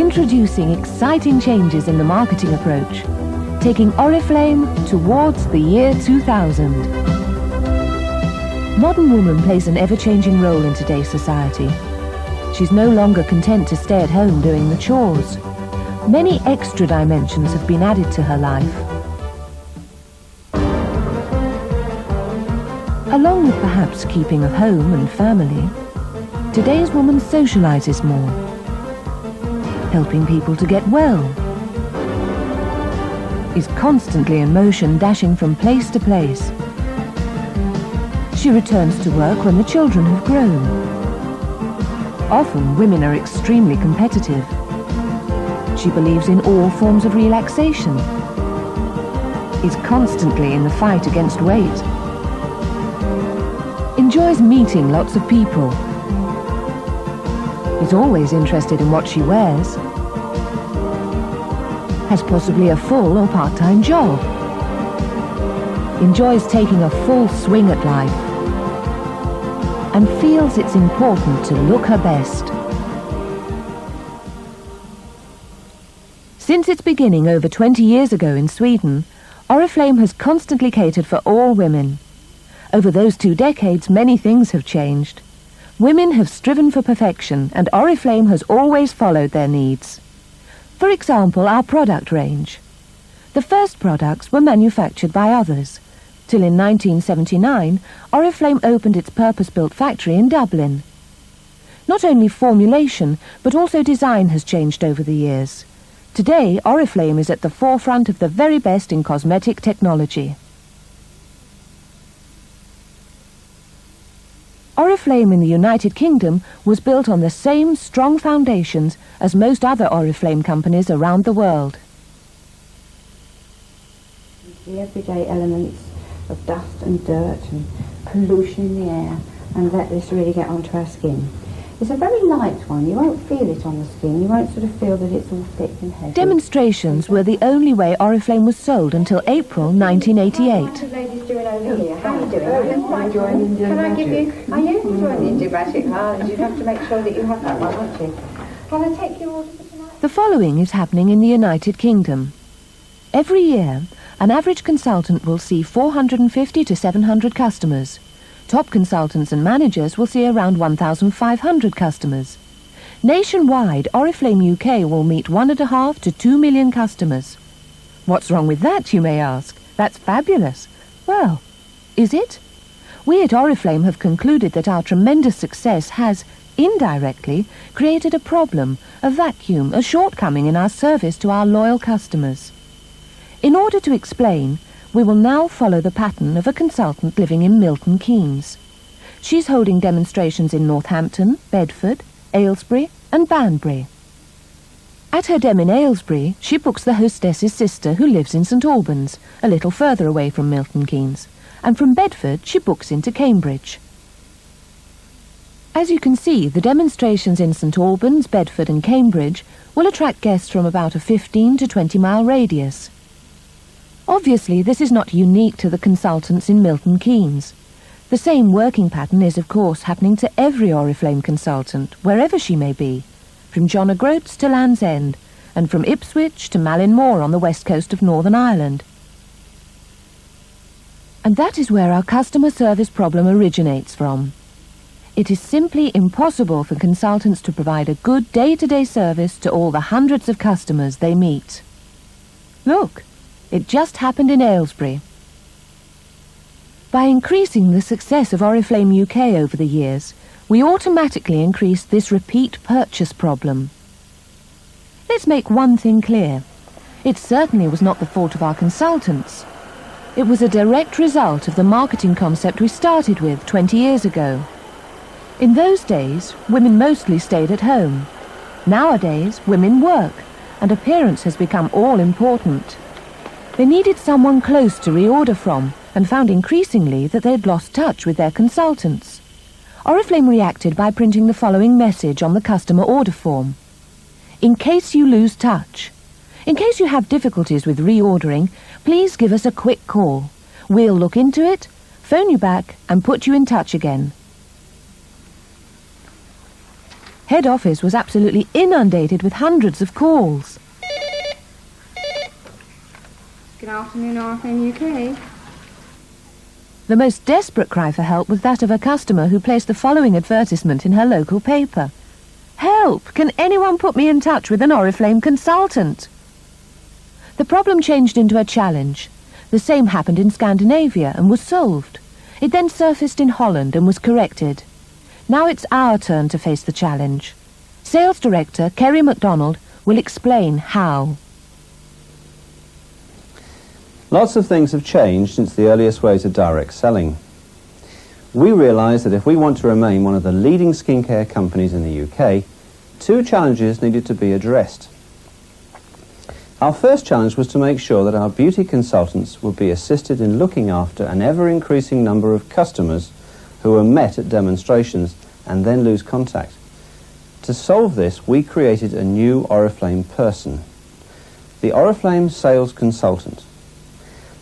Introducing exciting changes in the marketing approach, taking Oriflame towards the year 2000. Modern woman plays an ever-changing role in today's society. She's no longer content to stay at home doing the chores. Many extra dimensions have been added to her life. Along with perhaps keeping of home and family, today's woman socializes more, helping people to get well, is constantly in motion, dashing from place to place. She returns to work when the children have grown. Often women are extremely competitive. She believes in all forms of relaxation, is constantly in the fight against weight, enjoys meeting lots of people, is always interested in what she wears, has possibly a full or part-time job, enjoys taking a full swing at life, and feels it's important to look her best. Since its beginning over 20 years ago in Sweden, Oriflame has constantly catered for all women. Over those 2 decades, many things have changed. Women have striven for perfection, and Oriflame has always followed their needs. For example, our product range. The first products were manufactured by others, till in 1979, Oriflame opened its purpose-built factory in Dublin. Not only formulation, but also design has changed over the years. Today, Oriflame is at the forefront of the very best in cosmetic technology. Oriflame in the United Kingdom was built on the same strong foundations as most other Oriflame companies around the world. The everyday elements of dust and dirt and pollution in the air, and let this really get onto our skin. It's a very light one. You won't feel it on the skin. You won't sort of feel that it's all thick and heavy. Demonstrations were the only way Oriflame was sold until April 1988. What are the ladies doing over here? How are you doing? Can I give you... Are you enjoying the Indian Magic? You'd have to make sure that you have that one, won't you? Can I take your order for tonight? The following is happening in the United Kingdom. Every year, an average consultant will see 450 to 700 customers. Top consultants and managers will see around 1,500 customers. Nationwide, Oriflame UK will meet 1.5 to 2 million customers. What's wrong with that, you may ask? That's fabulous. Well, is it? We at Oriflame have concluded that our tremendous success has, indirectly, created a problem, a vacuum, a shortcoming in our service to our loyal customers. In order to explain, we will now follow the pattern of a consultant living in Milton Keynes. She's holding demonstrations in Northampton, Bedford, Aylesbury and Banbury. At her dem in Aylesbury, she books the hostess's sister who lives in St Albans, a little further away from Milton Keynes, and from Bedford she books into Cambridge. As you can see, the demonstrations in St Albans, Bedford and Cambridge will attract guests from about a 15 to 20 mile radius. Obviously, this is not unique to the consultants in Milton Keynes. The same working pattern is, of course, happening to every Oriflame consultant, wherever she may be, from John O'Groats to Land's End, and from Ipswich to Malin Moor on the west coast of Northern Ireland. And that is where our customer service problem originates from. It is simply impossible for consultants to provide a good day-to-day service to all the hundreds of customers they meet. Look! It just happened in Aylesbury. By increasing the success of Oriflame UK over the years, we automatically increased this repeat purchase problem. Let's make one thing clear. It certainly was not the fault of our consultants. It was a direct result of the marketing concept we started with 20 years ago. In those days, women mostly stayed at home. Nowadays, women work, and appearance has become all important. They needed someone close to reorder from, and found increasingly that they had lost touch with their consultants. Oriflame reacted by printing the following message on the customer order form. In case you lose touch. In case you have difficulties with reordering, please give us a quick call. We'll look into it, phone you back, and put you in touch again. Head office was absolutely inundated with hundreds of calls. Good afternoon, Oriflame UK. The most desperate cry for help was that of a customer who placed the following advertisement in her local paper. "Help! Can anyone put me in touch with an Oriflame consultant?" The problem changed into a challenge. The same happened in Scandinavia and was solved. It then surfaced in Holland and was corrected. Now it's our turn to face the challenge. Sales Director Kerry MacDonald will explain how. Lots of things have changed since the earliest ways of direct selling. We realised that if we want to remain one of the leading skincare companies in the UK, two challenges needed to be addressed. Our first challenge was to make sure that our beauty consultants would be assisted in looking after an ever-increasing number of customers who were met at demonstrations and then lose contact. To solve this, we created a new Oriflame person, the Oriflame Sales Consultant.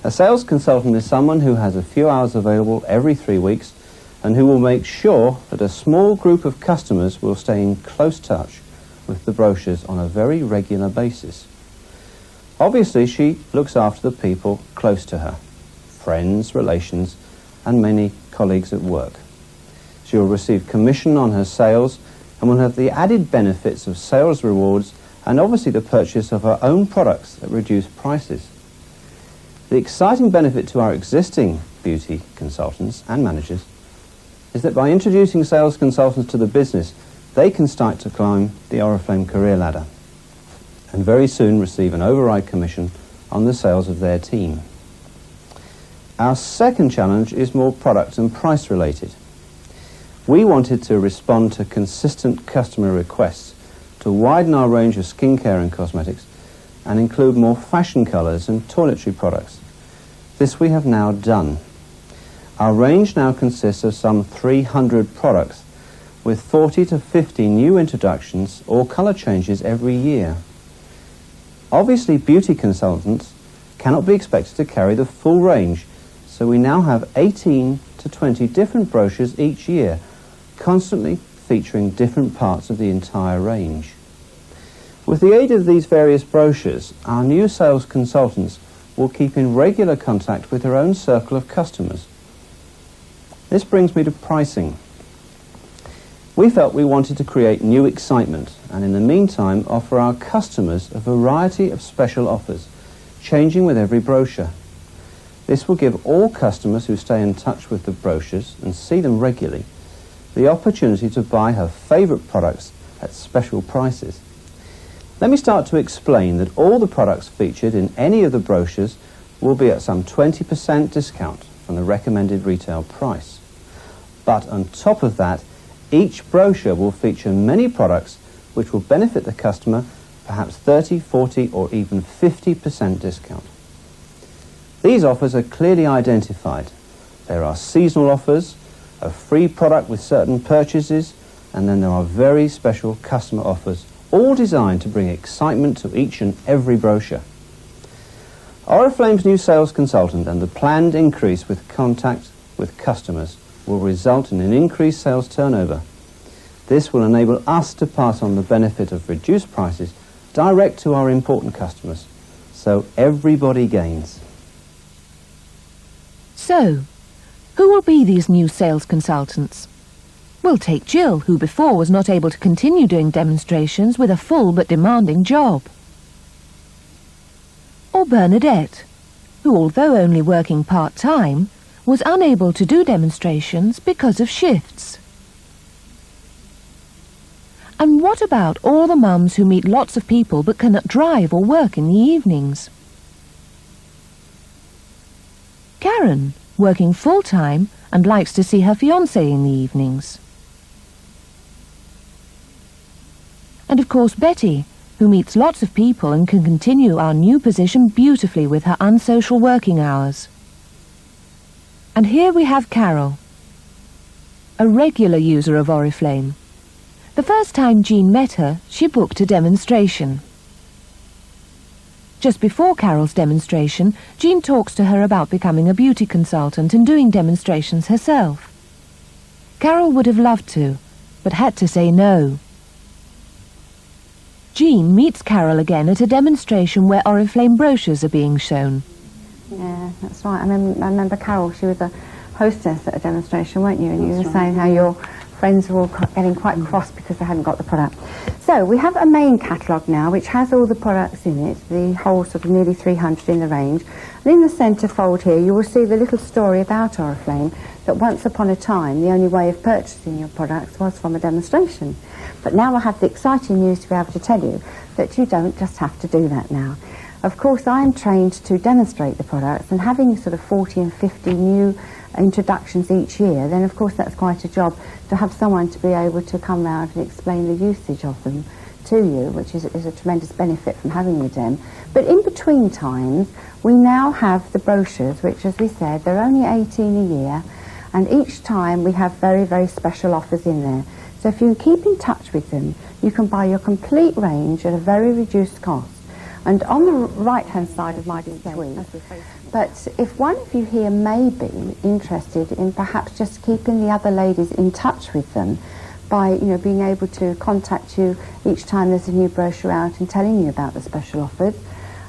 A sales consultant is someone who has a few hours available every 3 weeks and who will make sure that a small group of customers will stay in close touch with the brochures on a very regular basis. Obviously, she looks after the people close to her, friends, relations, and many colleagues at work. She will receive commission on her sales and will have the added benefits of sales rewards and obviously the purchase of her own products at reduced prices. The exciting benefit to our existing beauty consultants and managers is that by introducing sales consultants to the business, they can start to climb the Oriflame career ladder and very soon receive an override commission on the sales of their team. Our second challenge is more product and price related. We wanted to respond to consistent customer requests to widen our range of skincare and cosmetics and include more fashion colours and toiletry products. This we have now done. Our range now consists of some 300 products with 40 to 50 new introductions or colour changes every year. Obviously, beauty consultants cannot be expected to carry the full range, so we now have 18 to 20 different brochures each year, constantly featuring different parts of the entire range. With the aid of these various brochures, our new sales consultants will keep in regular contact with their own circle of customers. This brings me to pricing. We felt we wanted to create new excitement and in the meantime offer our customers a variety of special offers, changing with every brochure. This will give all customers who stay in touch with the brochures and see them regularly the opportunity to buy her favourite products at special prices. Let me start to explain that all the products featured in any of the brochures will be at some 20% discount from the recommended retail price. But on top of that, each brochure will feature many products which will benefit the customer perhaps 30, 40 or even 50% discount. These offers are clearly identified. There are seasonal offers, a free product with certain purchases, and then there are very special customer offers, all designed to bring excitement to each and every brochure. Oriflame's new sales consultant and the planned increase with contact with customers will result in an increased sales turnover. This will enable us to pass on the benefit of reduced prices direct to our important customers, so everybody gains. So, who will be these new sales consultants? We'll take Jill, who before was not able to continue doing demonstrations with a full but demanding job. Or Bernadette, who although only working part-time, was unable to do demonstrations because of shifts. And what about all the mums who meet lots of people but cannot drive or work in the evenings? Karen, working full-time and likes to see her fiancé in the evenings. And of course Betty, who meets lots of people and can continue our new position beautifully with her unsocial working hours. And here we have Carol, a regular user of Oriflame. The first time Jean met her, she booked a demonstration. Just before Carol's demonstration, Jean talks to her about becoming a beauty consultant and doing demonstrations herself. Carol would have loved to, but had to say no. Jean meets Carol again at a demonstration where Oriflame brochures are being shown. Yeah, that's right. I remember Carol, she was a hostess at a demonstration, weren't you? And you were saying how your friends were all getting quite cross because they hadn't got the product. So we have a main catalogue now which has all the products in it, the whole sort of nearly 300 in the range. And in the centre fold here you will see the little story about Oriflame, that once upon a time the only way of purchasing your products was from a demonstration. But now I have the exciting news to be able to tell you that you don't just have to do that now. Of course, I'm trained to demonstrate the products, and having sort of 40 and 50 new introductions each year, then of course that's quite a job to have someone to be able to come round and explain the usage of them to you, which is a tremendous benefit from having the dem. But in between times, we now have the brochures, which, as we said, they're only 18 a year, and each time we have very, very special offers in there. So if you keep in touch with them, you can buy your complete range at a very reduced cost. And on the right-hand side of my display, but if one of you here may be interested in perhaps just keeping the other ladies in touch with them by, you know, being able to contact you each time there's a new brochure out and telling you about the special offers.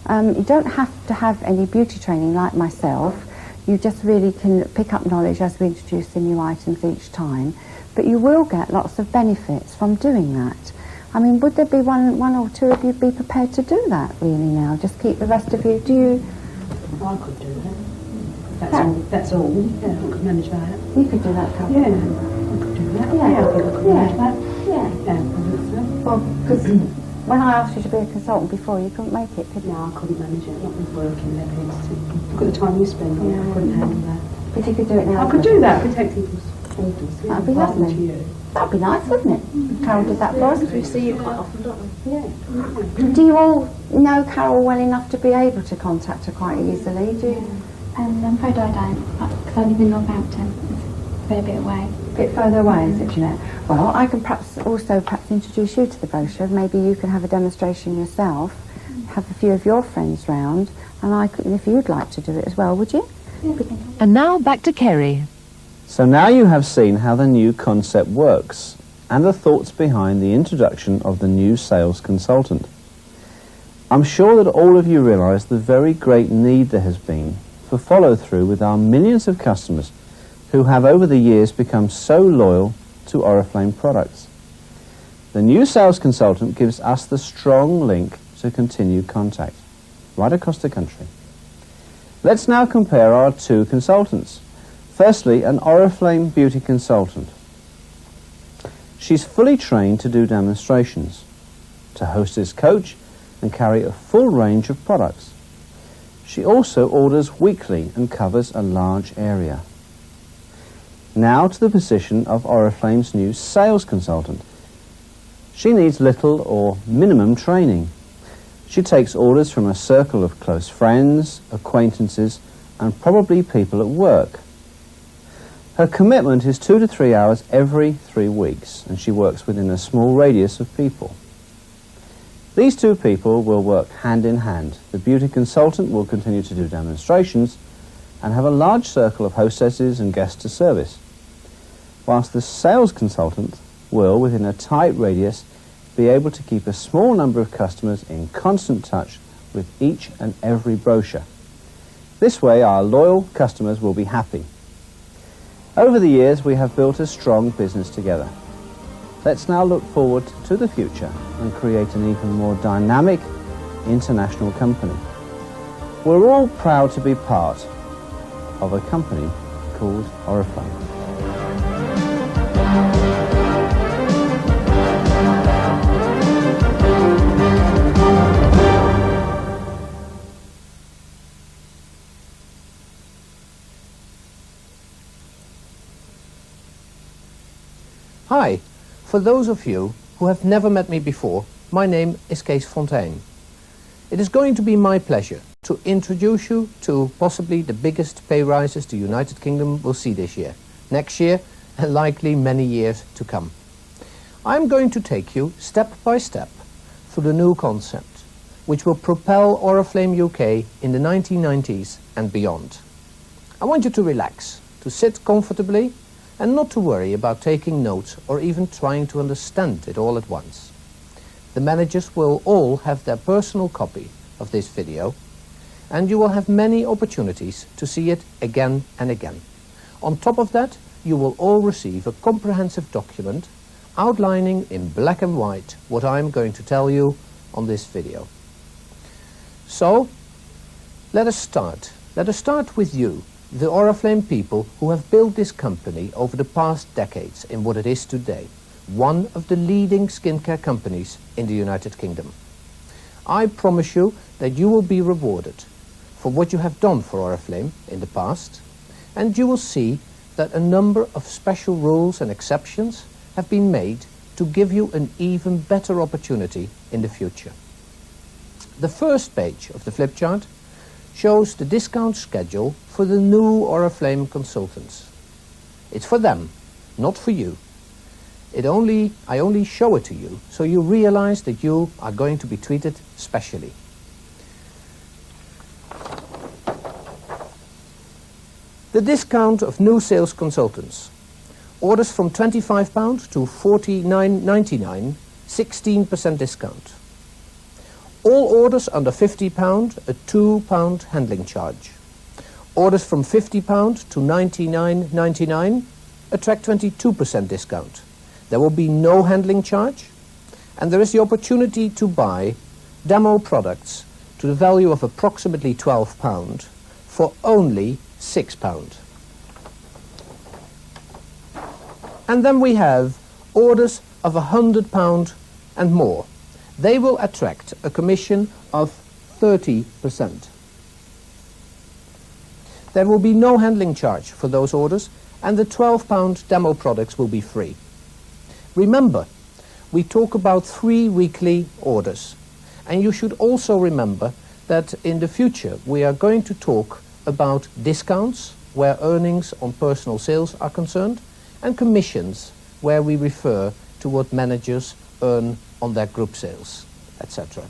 You don't have to have any beauty training like myself. You just really can pick up knowledge as we introduce the new items each time. But you will get lots of benefits from doing that. I mean, would there be one or two of you be prepared to do that really now? Just keep the rest of you, do you? I could do that. That's all. Yeah, I could manage that. You could do that, Carol? Yeah, I could do that. Yeah, I think I could manage that. Yeah. Yeah, I think so. Well, because when I asked you to be a consultant before, you couldn't make it, could you? No, I couldn't manage it. Not with working there. Look at the time you spend on it. I couldn't handle that. But you could do it now. I could do that. I could take people's orders. That'd be lovely. To you. That'd be nice, wouldn't it? Carol did that for us. We see you quite often, don't we? Yeah. Do you all know Carol well enough to be able to contact her quite easily? Do you? I'm afraid I don't, because I live in Northampton. It's a fair bit away. A bit further away, is it, Jeanette? Well, I can perhaps introduce you to the brochure. Maybe you can have a demonstration yourself, have a few of your friends round, and I could, if you'd like to do it as well, would you? And now back to Kerry. So now you have seen how the new concept works and the thoughts behind the introduction of the new sales consultant. I'm sure that all of you realise the very great need there has been for follow-through with our millions of customers who have over the years become so loyal to Oriflame products. The new sales consultant gives us the strong link to continue contact right across the country. Let's now compare our two consultants. Firstly, an Oriflame beauty consultant. She's fully trained to do demonstrations, to host as coach and carry a full range of products. She also orders weekly and covers a large area. Now to the position of Oriflame's new sales consultant. She needs little or minimum training. She takes orders from a circle of close friends, acquaintances, and probably people at work. Her commitment is 2 to 3 hours every 3 weeks, and she works within a small radius of people. These two people will work hand in hand. The beauty consultant will continue to do demonstrations and have a large circle of hostesses and guests to service, whilst the sales consultant will, within a tight radius, be able to keep a small number of customers in constant touch with each and every brochure. This way our loyal customers will be happy. Over the years we have built a strong business together. Let's now look forward to the future and create an even more dynamic international company. We're all proud to be part of a company called Oriflame. Hi, for those of you who have never met me before, my name is Kees Fontein. It is going to be my pleasure to introduce you to possibly the biggest pay rises the United Kingdom will see this year, next year, and likely many years to come. I'm going to take you step by step through the new concept, which will propel Oriflame UK in the 1990s and beyond. I want you to relax, to sit comfortably, and not to worry about taking notes or even trying to understand it all at once. The managers will all have their personal copy of this video, and you will have many opportunities to see it again and again. On top of that, you will all receive a comprehensive document outlining in black and white what I'm going to tell you on this video. So, let us start. Let us start with you, the Oriflame people who have built this company over the past decades in what it is today, one of the leading skincare companies in the United Kingdom. I promise you that you will be rewarded for what you have done for Oriflame in the past, and you will see that a number of special rules and exceptions have been made to give you an even better opportunity in the future. The first page of the flip chart shows the discount schedule for the new Oriflame consultants. It's for them, not for you. I only show it to you so you realize that you are going to be treated specially. The discount of new sales consultants. Orders from £25 to £49.99, 16% discount. All orders under £50, a £2 handling charge. Orders from £50 to £99.99 attract 22% discount. There will be no handling charge, and there is the opportunity to buy demo products to the value of approximately £12 for only £6. And then we have orders of £100 and more. They will attract a commission of 30%. There will be no handling charge for those orders, and the £12 demo products will be free. Remember, we talk about 3 weekly orders, and you should also remember that in the future we are going to talk about discounts where earnings on personal sales are concerned, and commissions where we refer to what managers earn on their group sales, etc.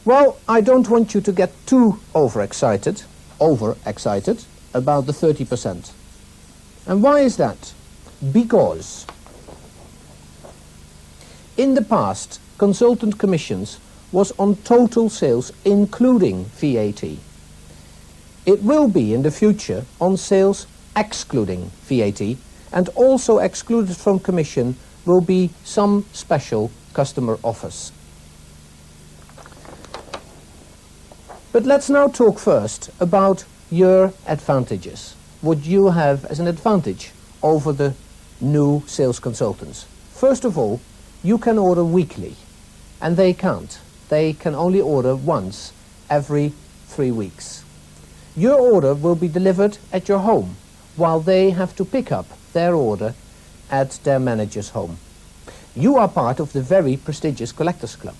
Well, I don't want you to get too overexcited about the 30%. And why is that? Because in the past, consultant commissions was on total sales including VAT. It will be in the future on sales excluding VAT, and also excluded from commission will be some special customer offers. But let's now talk first about your advantages, what you have as an advantage over the new sales consultants. First of all, you can order weekly, and they can't. They can only order once every 3 weeks. Your order will be delivered at your home, while they have to pick up their order at their manager's home. You are part of the very prestigious Collectors Club.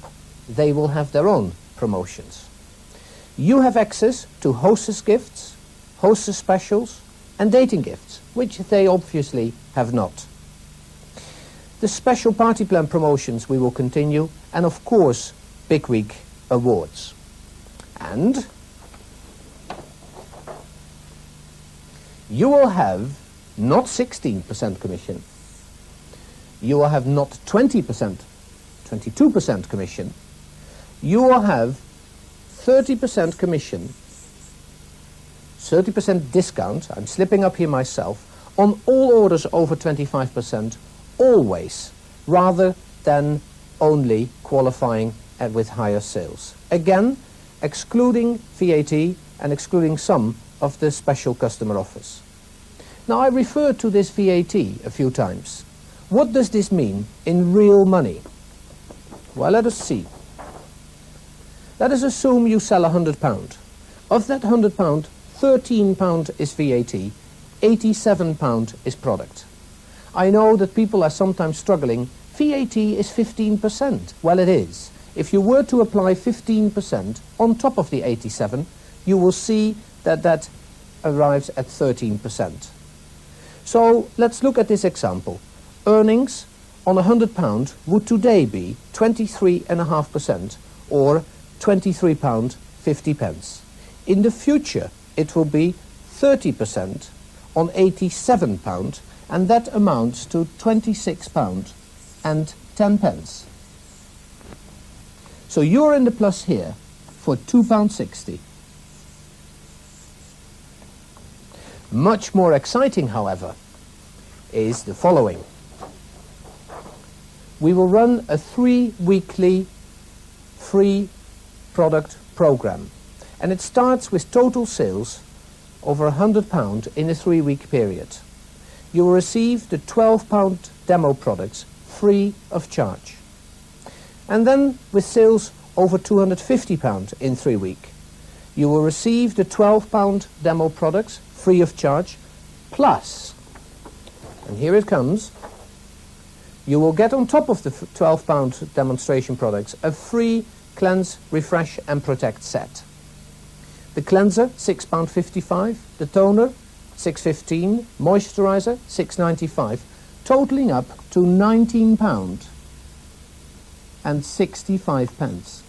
They will have their own promotions. You have access to hostess gifts, hostess specials, and dating gifts, which they obviously have not. The special party plan promotions we will continue, and of course, Big Week awards. And you will have not 16% commission. You will have not 20%, 22% commission. You will have 30% commission, 30% discount, I'm slipping up here myself, on all orders over 25%, always, rather than only qualifying with higher sales. Again, excluding VAT and excluding some of the special customer offers. Now, I referred to this VAT a few times. What does this mean in real money? Well, let us see. Let us assume you sell £100. Of that £100, £13 is VAT, £87 is product. I know that people are sometimes struggling. VAT is 15%. Well, it is. If you were to apply 15% on top of the 87, you will see that that arrives at 13%. So let's look at this example. Earnings on £100 would today be 23.5%, or £23.50. In the future, it will be 30% on £87, and that amounts to £26.50. 10 pence. So you're in the plus here for £2.60. Much more exciting, however, is the following. We will run a 3-weekly free product program, and it starts with total sales over £100 in a 3-week period. You will receive the £12 demo products free of charge. And then with sales over £250 in 3 weeks, you will receive the £12 demo products free of charge, plus, and here it comes, you will get on top of the £12 demonstration products a free Cleanse, Refresh and Protect set. The cleanser, £6.55, the toner, £6.15, moisturiser, £6.95, totalling up to £19.65.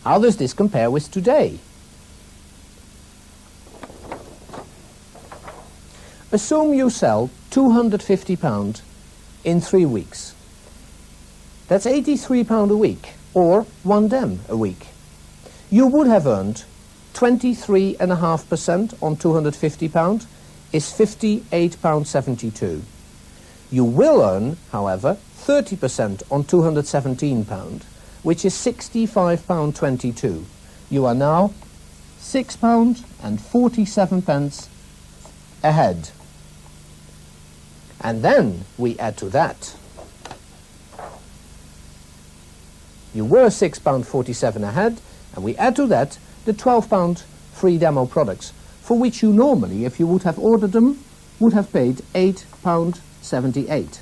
How does this compare with today? Assume you sell £250 in 3 weeks. That's £83 a week, or 1 dem a week. You would have earned 23.5% on £250 is £58.72. You will earn, however, 30% on £217, which is £65.22. You are now £6.47 ahead. And then we add to that. You were £6.47 ahead, and we add to that the £12 free demo products, for which you normally, if you would have ordered them, would have paid £8.78.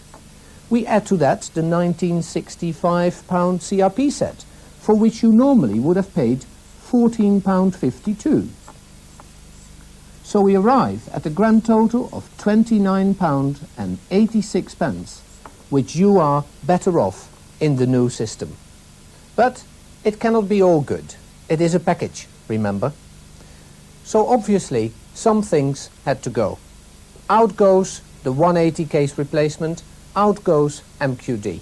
We add to that the £19.65 CRP set, for which you normally would have paid £14.52. So we arrive at a grand total of £29.86, which you are better off in the new system. But it cannot be all good. It is a package, remember? So obviously some things had to go. Out goes the 180 case replacement, out goes MQD.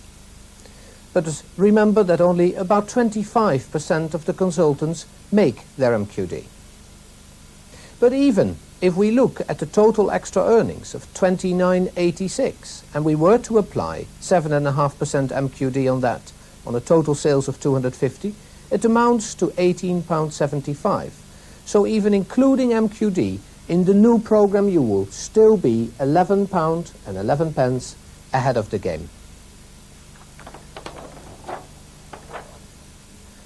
But remember that only about 25% of the consultants make their MQD. But even if we look at the total extra earnings of £29.86 and we were to apply 7.5% MQD on that, on a total sales of 250, it amounts to £18.75. So even including MQD, in the new program you will still be £11.11 ahead of the game.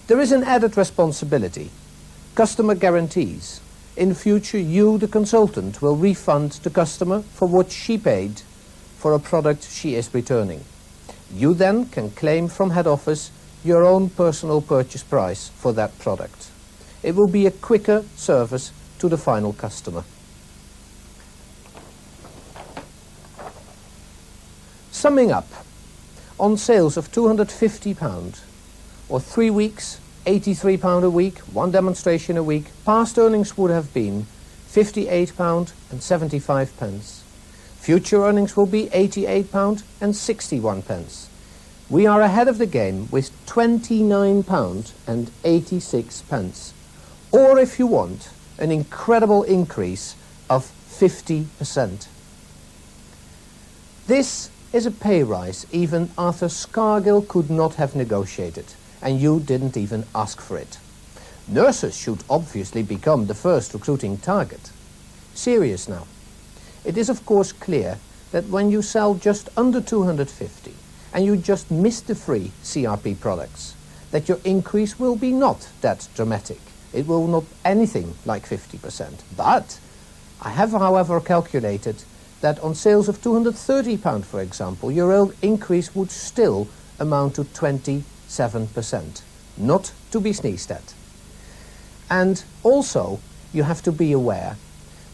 There is an added responsibility, customer guarantees. In future, you, the consultant, will refund the customer for what she paid for a product she is returning. You then can claim from head office your own personal purchase price for that product. It will be a quicker service to the final customer. Summing up, on sales of £250 or 3 weeks, £83 a week, 1 demonstration a week, past earnings would have been £58.75. Future earnings will be £88.61. We are ahead of the game with £29.86. Or if you want, an incredible increase of 50%. This is a pay rise even Arthur Scargill could not have negotiated, and you didn't even ask for it. Nurses should obviously become the first recruiting target. Serious now. It is of course clear that when you sell just under 250 and you just miss the free CRP products, that your increase will be not that dramatic. It will not anything like 50%. But I have, however, calculated that on sales of £230, for example, your increase would still amount to 27%, not to be sneezed at. And also, you have to be aware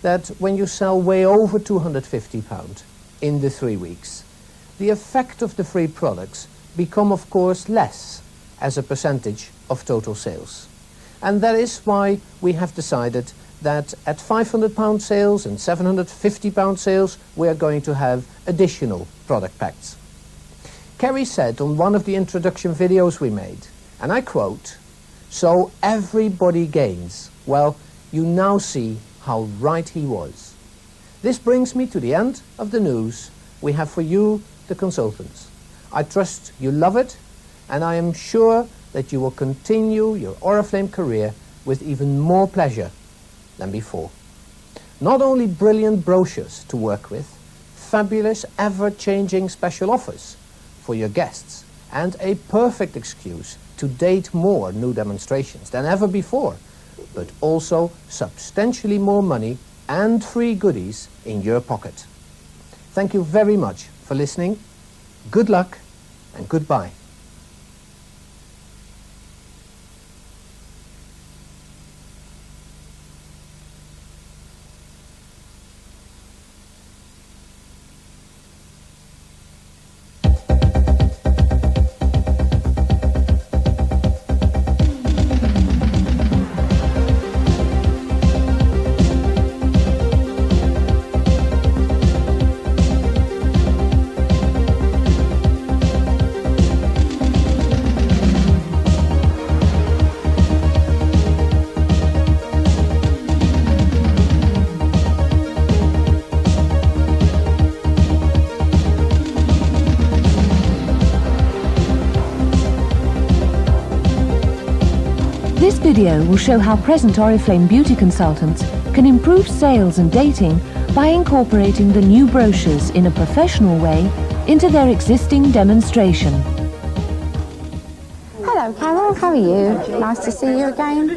that when you sell way over £250 in the 3 weeks, the effect of the free products become, of course, less as a percentage of total sales. And that is why we have decided that at £500 sales and £750 sales, we are going to have additional product packs. Kerry said on one of the introduction videos we made, and I quote, "So everybody gains." Well, you now see how right he was. This brings me to the end of the news we have for you, the consultants. I trust you love it, and I am sure that you will continue your Oriflame career with even more pleasure than before. Not only brilliant brochures to work with, fabulous ever-changing special offers for your guests, and a perfect excuse to date more new demonstrations than ever before, but also substantially more money and free goodies in your pocket. Thank you very much for listening. Good luck and goodbye. This video will show how present Oriflame beauty consultants can improve sales and dating by incorporating the new brochures in a professional way into their existing demonstration. Hello Carol, how are you? Nice to see you again.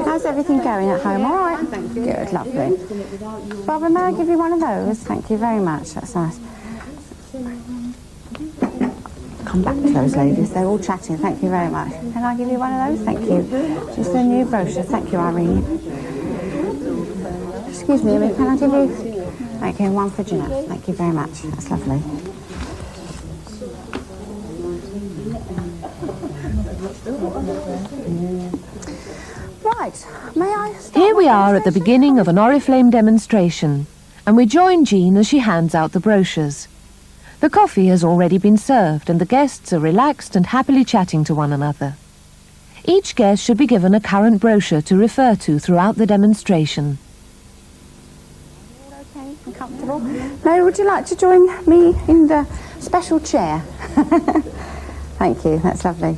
How's everything going at home? All right? Good, lovely. Barbara, may I give you one of those? Thank you very much, that's nice. Come back to those ladies, they're all chatting, thank you very much. Can I give you one of those? Thank you. Just a new brochure, thank you Irene. Excuse me, can I give you... Thank you, one for Jeanette, thank you very much, that's lovely. Right, may I start? Here we are at the beginning of an Oriflame demonstration, and we join Jean as she hands out the brochures. The coffee has already been served and the guests are relaxed and happily chatting to one another. Each guest should be given a current brochure to refer to throughout the demonstration. Okay, and comfortable. Mary, would you like to join me in the special chair? Thank you, that's lovely.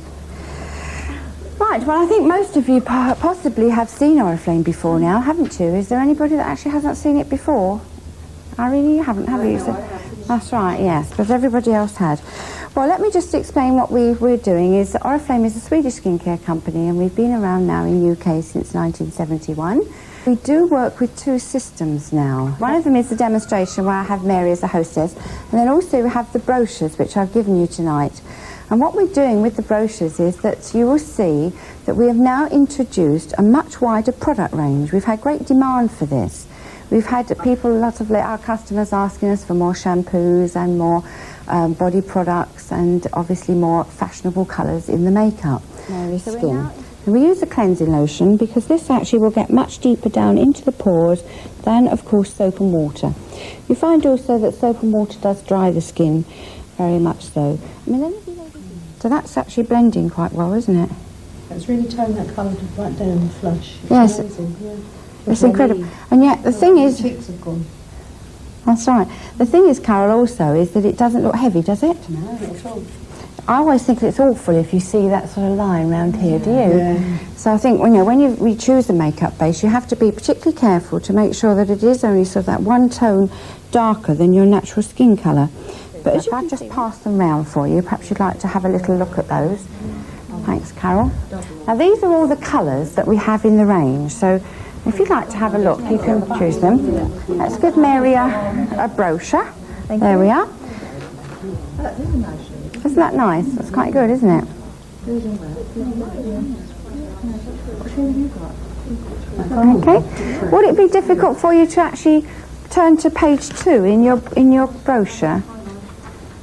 Right, well I think most of you possibly have seen Oriflame before now, haven't you? Is there anybody that actually hasn't seen it before? Irene, you haven't, have you? So, that's right, yes, but everybody else had. Well, let me just explain what we're doing. Is Oriflame is a Swedish skincare company and we've been around now in the UK since 1971. We do work with two systems now. One of them is the demonstration where I have Mary as a hostess, and then also we have the brochures which I've given you tonight. And what we're doing with the brochures is that you will see that we have now introduced a much wider product range. We've had great demand for this. We've had people, lots of our customers asking us for more shampoos and more body products and obviously more fashionable colours in the makeup. Mary's skin. And we use a cleansing lotion because this actually will get much deeper down into the pores than, of course, soap and water. You find also that soap and water does dry the skin, very much so. I mean, so that's actually blending quite well, isn't it? It's really toned that colour right down the flush. It's yes. amazing, yeah. It's incredible. And yet the thing is... cheeks have gone. That's right. The thing is, Carol, also, is that it doesn't look heavy, does it? No, not at all. I always think it's awful if you see that sort of line round here, do you? Yeah. So I think, you know, when we choose a makeup base, you have to be particularly careful to make sure that it is only sort of that one tone darker than your natural skin colour. But if I just pass them round for you, perhaps you'd like to have a little look at those. Thanks, Carol. Now, these are all the colours that we have in the range, so if you'd like to have a look, you can choose them. Let's give Mary a brochure. There we are. Isn't that nice? That's quite good, isn't it? Okay. Would it be difficult for you to actually turn to page 2 in your brochure?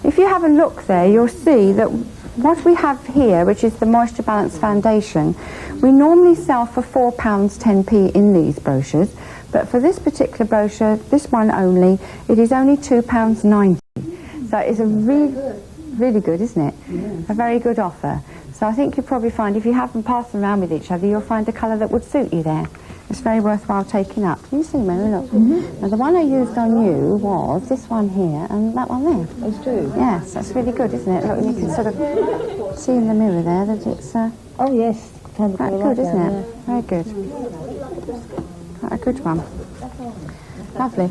If you have a look there, you'll see that what we have here, which is the Moisture Balance Foundation, we normally sell for £4.10p in these brochures, but for this particular brochure, this one only, it is only £2.90. So it's a really... really good, isn't it? A very good offer. So I think you'll probably find, if you have them pass them around with each other, you'll find a colour that would suit you there. It's very worthwhile taking up. Can you see, Mary? Look. Now, the one I used on you was this one here and that one there. Those two? Yes, that's really good, isn't it? Look, you can sort of see in the mirror there that it's Oh, yes. quite good, isn't it? Very good. Quite a good one. Lovely.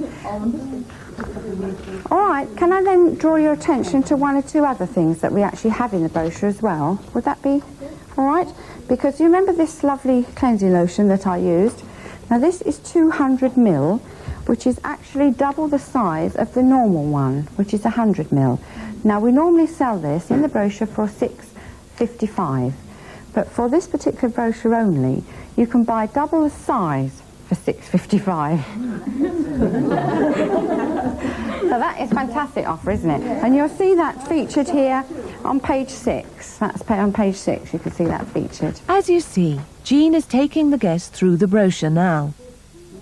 All right, can I then draw your attention to one or two other things that we actually have in the brochure as well? Would that be all right? Because you remember this lovely cleansing lotion that I used? Now this is 200 ml, which is actually double the size of the normal one, which is 100 ml. Now we normally sell this in the brochure for £6.55, but for this particular brochure only, you can buy double the size for £6.55. So that is a fantastic offer, isn't it? And you'll see that featured here on page 6. That's on page 6, you can see that featured. As you see, Jean is taking the guests through the brochure now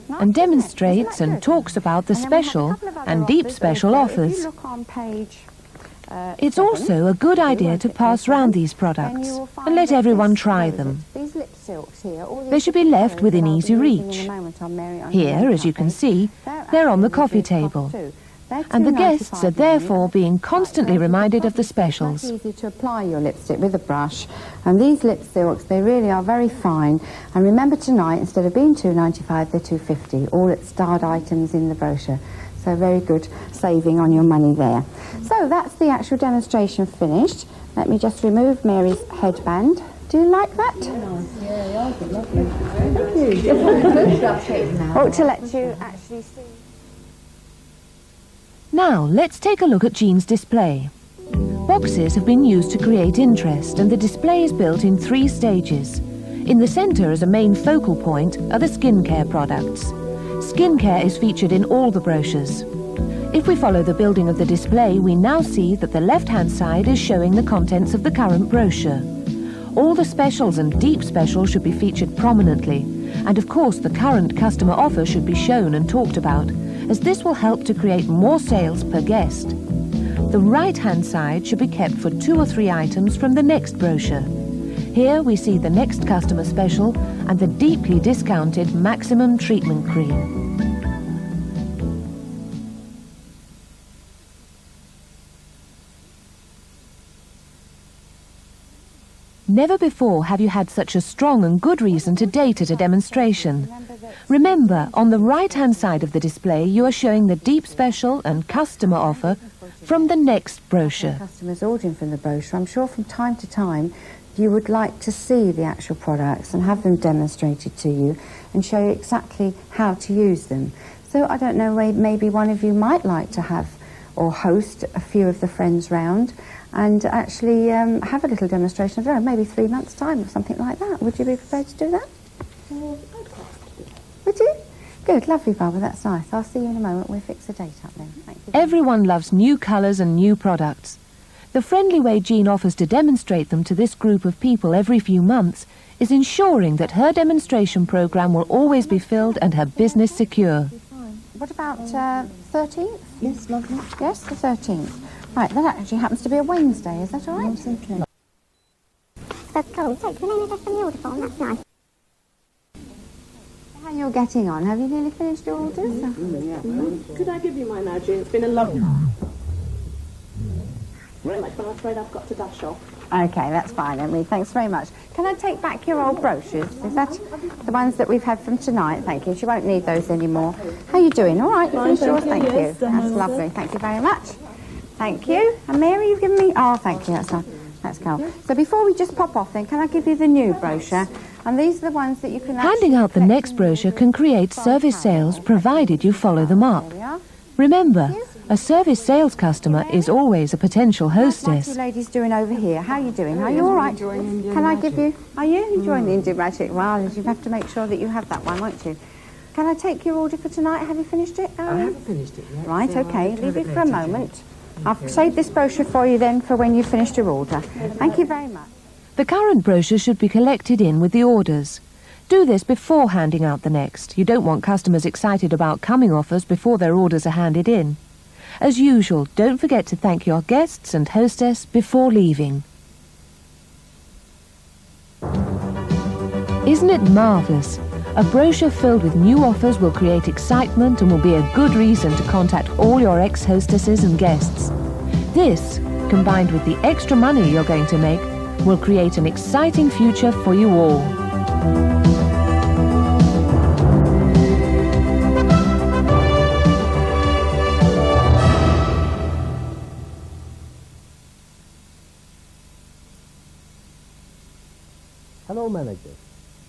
and demonstrates and talks about the special and deep special offers. It's also a good idea to pass round these products and let everyone try them. They should be left within easy reach. Here, as you can see, they're on the coffee table. And the guests are therefore being constantly reminded of the specials. It's easy to apply your lipstick with a brush, and these lip silks, they really are very fine. And remember tonight, instead of being £2.95, they're £2.50, all at starred items in the brochure. So very good saving on your money there. So that's the actual demonstration finished. Let me just remove Mary's headband. Do you like that? Yeah, I lovely. Thank you. Or to let you actually see. Now, let's take a look at Jean's display. Boxes have been used to create interest, and the display is built in 3 stages. In the centre, as a main focal point, are the skincare products. Skincare is featured in all the brochures. If we follow the building of the display, we now see that the left-hand side is showing the contents of the current brochure. All the specials and deep specials should be featured prominently, and of course the current customer offer should be shown and talked about, as this will help to create more sales per guest. The right-hand side should be kept for 2 or 3 items from the next brochure. Here we see the next customer special and the deeply discounted Maximum Treatment Cream. Never before have you had such a strong and good reason to date at a demonstration. Remember, on the right-hand side of the display, you are showing the deep special and customer offer from the next brochure. Customers ordering from the brochure, I'm sure from time to time you would like to see the actual products and have them demonstrated to you and show you exactly how to use them. So I don't know, maybe one of you might like to have or host a few of the friends round and actually have a little demonstration, I don't know, maybe 3 months' time or something like that. Would you be prepared to do that? Would you? Good, lovely, Barbara, that's nice. I'll see you in a moment. We'll fix the date up then. Thank you. Everyone loves new colours and new products. The friendly way Jean offers to demonstrate them to this group of people every few months is ensuring that her demonstration programme will always be filled and her business secure. What about 13th? Yes, lovely. Yes, the 13th. Right, that actually happens to be a Wednesday, is that all right? That's okay. That's cool. Thanks for letting me get some order form. That's nice. How you're getting on? Have you nearly finished your orders? Could I give you my now, Jean? It's been a lovely... Very much, but I'm afraid I've got to dash off. Okay, that's fine, Emily. Thanks very much. Can I take back your old brochures? Is that the ones that we've had from tonight? Thank you. She won't need those anymore. How are you doing? All right, you finished yours? Thank you. Yes, That's lovely. Thank you very much. Thank you. And Mary, you've given me... Oh, thank you. That's nice. That's cool. So before we just pop off then, can I give you the new brochure? And these are the ones that you can... Handing out the next brochure can create service sales provided you follow them up. There we are. Remember, a service sales customer is always a potential How's my hostess. two ladies doing over here? How are you doing? Are you all right? Can I give you... Are you enjoying the Indian Magic? Well, you have to make sure that you have that one, won't you? Can I take your order for tonight? Have you finished it? I haven't finished it yet. Right, so okay. I'll do Leave a it bit for a later. moment. I've saved this brochure for you then for when you've finished your order. Thank you very much. The current brochure should be collected in with the orders. Do this before handing out the next. You don't want customers excited about coming offers before their orders are handed in. As usual, don't forget to thank your guests and hostess before leaving. Isn't it marvellous? A brochure filled with new offers will create excitement and will be a good reason to contact all your ex-hostesses and guests. This, combined with the extra money you're going to make, will create an exciting future for you all. Hello managers,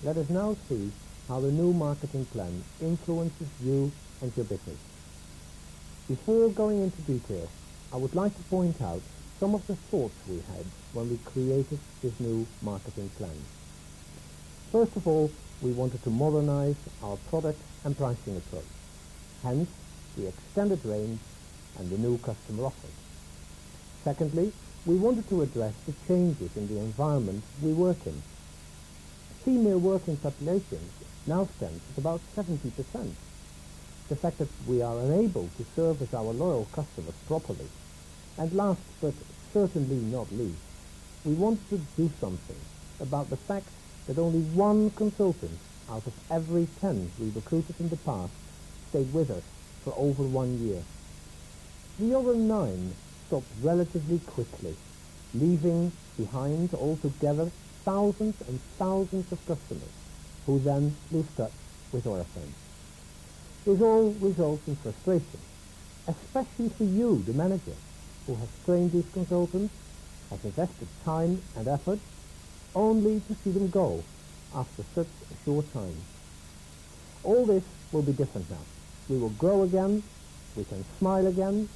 let us now see how the new marketing plan influences you and your business. Before going into detail, I would like to point out some of the thoughts we had when we created this new marketing plan. First of all, we wanted to modernize our product and pricing approach, hence the extended range and the new customer offers. Secondly, we wanted to address the changes in the environment we work in. Female working population now stands at about 70%. The fact that we are unable to service our loyal customers properly. And last but certainly not least, we want to do something about the fact that only one consultant out of every 10 we recruited in the past stayed with us for over 1 year. The other 9 stopped relatively quickly, leaving behind altogether thousands and thousands of customers who then lose touch with Oriflame. This all results in frustration, especially for you, the manager, who has trained these consultants, has invested time and effort, only to see them go after such a short time. All this will be different now. We will grow again, we can smile again,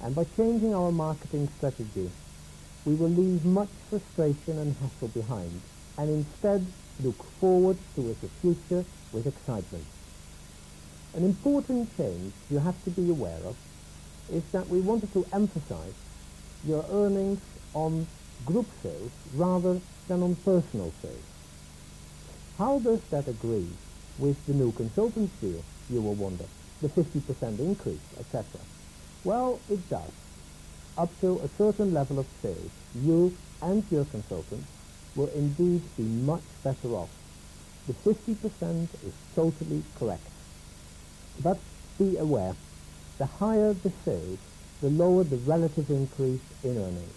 and by changing our marketing strategy, we will leave much frustration and hassle behind, and instead look forward to the future with excitement. An important change you have to be aware of is that we wanted to emphasize your earnings on group sales rather than on personal sales. How does that agree with the new consultant deal, you will wonder, the 50% increase, etc.? Well, it does. Up to a certain level of sales, you and your consultant will indeed be much better off. The 50% is totally correct. But be aware, the higher the sales, the lower the relative increase in earnings.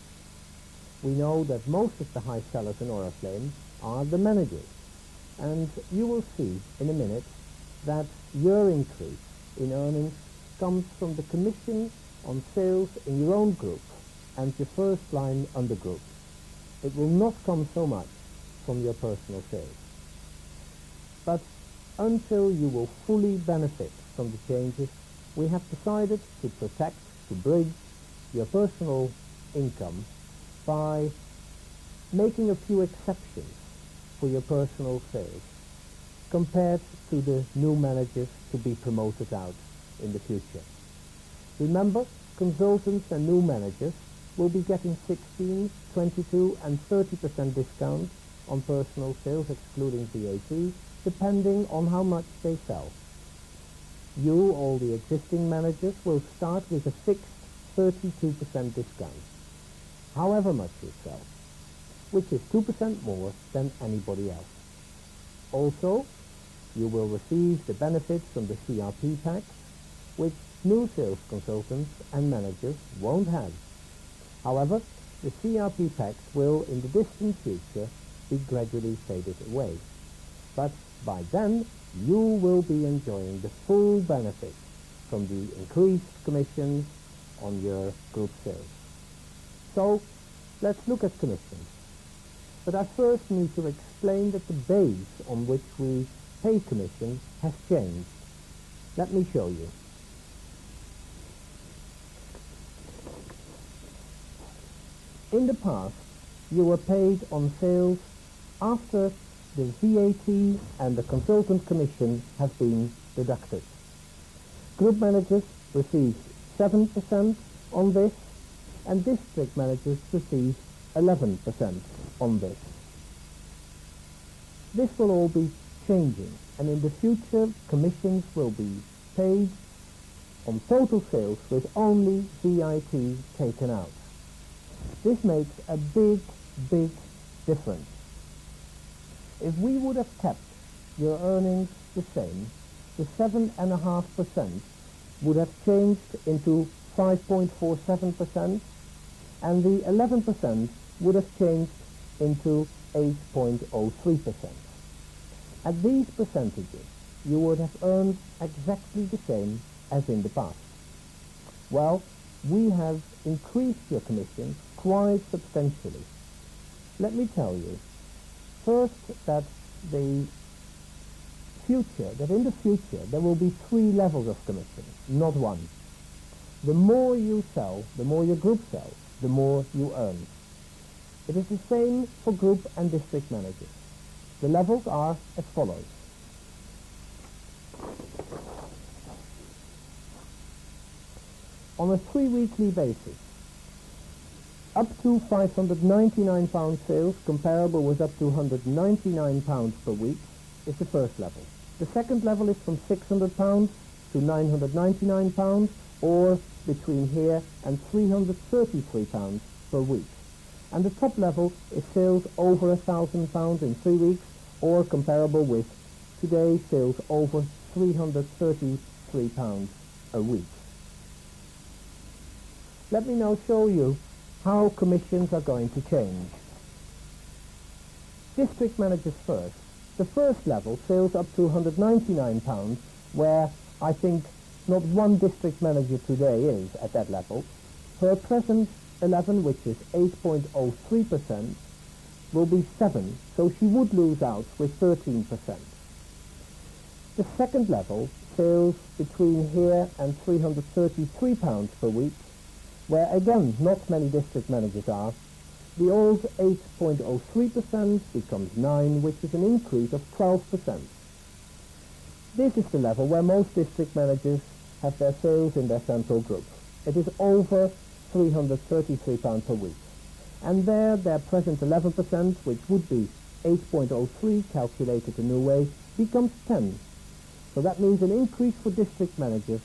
We know that most of the high sellers in Oriflame are the managers, and you will see in a minute that your increase in earnings comes from the commission on sales in your own group and your first line undergroup. It will not come so much from your personal sales. But until you will fully benefit from the changes, we have decided to protect, to bridge your personal income by making a few exceptions for your personal sales compared to the new managers to be promoted out in the future. Remember, consultants and new managers will be getting 16, 22 and 30% discount on personal sales excluding VAT, depending on how much they sell. You, all the existing managers, will start with a fixed 32% discount, however much you sell, which is 2% more than anybody else. Also, you will receive the benefits from the CRP pack, which new sales consultants and managers won't have. However, the CRP packs will, in the distant future, be gradually faded away. But by then, you will be enjoying the full benefit from the increased commissions on your group sales. So, let's look at commissions. But I first need to explain that the base on which we pay commission has changed. Let me show you. In the past, you were paid on sales after the VAT and the consultant commission have been deducted. Group managers receive 7% on this, and district managers receive 11% on this. This will all be changing, and in the future, commissions will be paid on total sales with only VAT taken out. This makes a big, big difference. If we would have kept your earnings the same, the 7.5% would have changed into 5.47%, and the 11% would have changed into 8.03%. At these percentages, you would have earned exactly the same as in the past. Well, we have increased your commission quite substantially. Let me tell you, first, that in the future there will be 3 levels of commission, not 1. The more you sell, the more your group sells, the more you earn. It is the same for group and district managers. The levels are as follows. On a 3-weekly basis, up to £599 sales, comparable with up to £199 per week, is the first level. The second level is from £600 to £999, or between here and £333 per week. And the top level is sales over £1,000 in 3 weeks, or comparable with today sales over £333 a week. Let me now show you how commissions are going to change. District managers first. The first level, sales up to £199, where I think not one district manager today is at that level. Her present 11, which is 8.03%, will be 7, so she would lose out with 13%. The second level, sales between here and £333 per week, where again not many district managers are, the old 8.03% becomes 9, which is an increase of 12%. This is the level where most district managers have their sales in their central group. It is over £333 per week. And there, their present 11%, which would be 8.03 calculated a new way, becomes 10. So that means an increase for district managers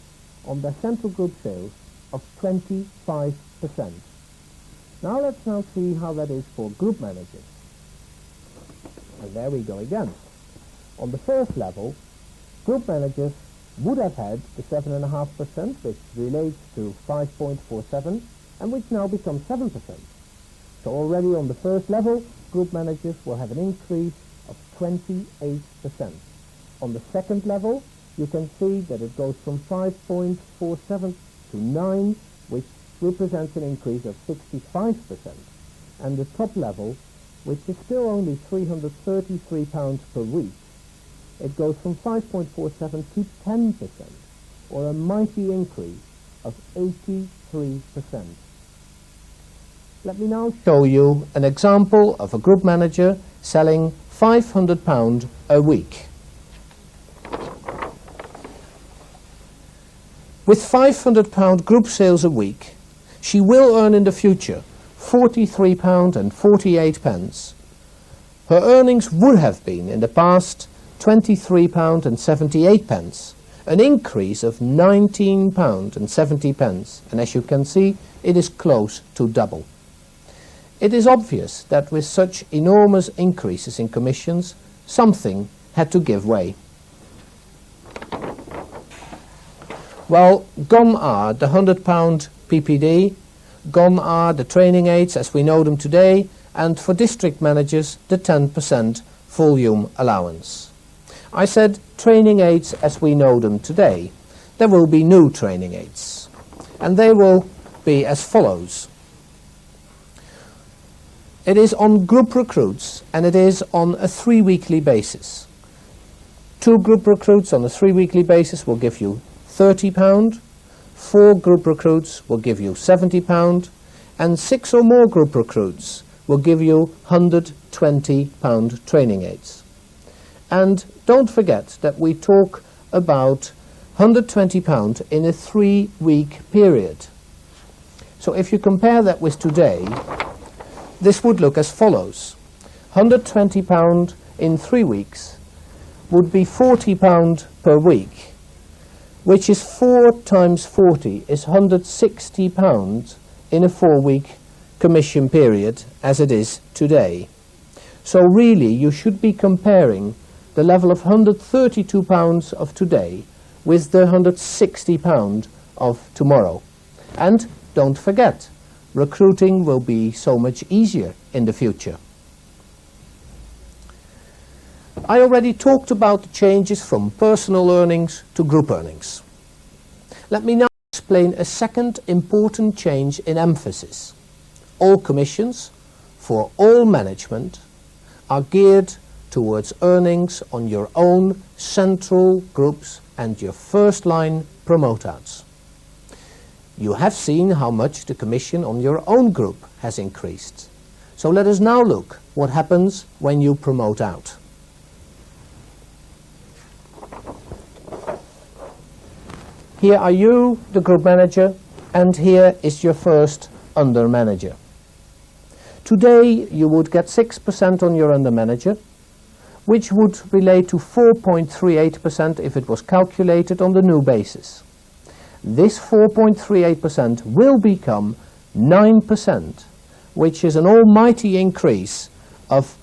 on their central group sales of 25%. Now let's see how that is for group managers. And there we go again. On the first level, group managers would have had the 7.5%, which relates to 5.47, and which now becomes 7%. So already on the first level, group managers will have an increase of 28%. On the second level, you can see that it goes from 5.47 to 9, which represents an increase of 65%. And the top level, which is still only £333 per week, it goes from 5.47 to 10%, or a mighty increase of 83%. Let me now show you an example of a group manager selling £500 a week. With £500 group sales a week, she will earn in the future £43.48. Her earnings would have been in the past £23.78, an increase of £19.70, and as you can see, it is close to double. It is obvious that with such enormous increases in commissions, something had to give way. Well, gone are the £100 PPD, gone are the training aids as we know them today, and for district managers, the 10% volume allowance. I said training aids as we know them today. There will be new training aids, and they will be as follows. It is on group recruits, and it is on a 3-weekly basis. 2 group recruits on a 3-weekly basis will give you £30, 4 group recruits will give you £70, and 6 or more group recruits will give you £120 training aids. And don't forget that we talk about £120 in a 3-week period. So if you compare that with today, this would look as follows. £120 in 3 weeks would be £40 per week. which is 4 times 40, is £160 in a 4-week commission period, as it is today. So really, you should be comparing the level of £132 of today with the £160 of tomorrow. And don't forget, recruiting will be so much easier in the future. I already talked about the changes from personal earnings to group earnings. Let me now explain a second important change in emphasis. All commissions for all management are geared towards earnings on your own central groups and your first line promote-outs. You have seen how much the commission on your own group has increased. So let us now look what happens when you promote out. Here are you, the group manager, and here is your first under manager. Today you would get 6% on your under manager, which would relate to 4.38% if it was calculated on the new basis. This 4.38% will become 9%, which is an almighty increase of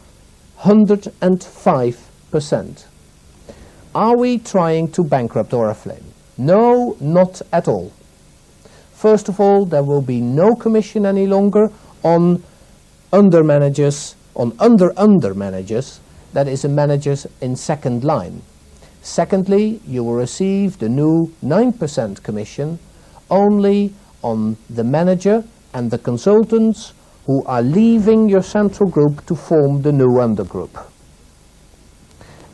105%. Are we trying to bankrupt Oriflame? No, not at all. First of all, there will be no commission any longer on under managers, on under managers, that is, managers in second line. Secondly, you will receive the new 9% commission only on the manager and the consultants who are leaving your central group to form the new undergroup,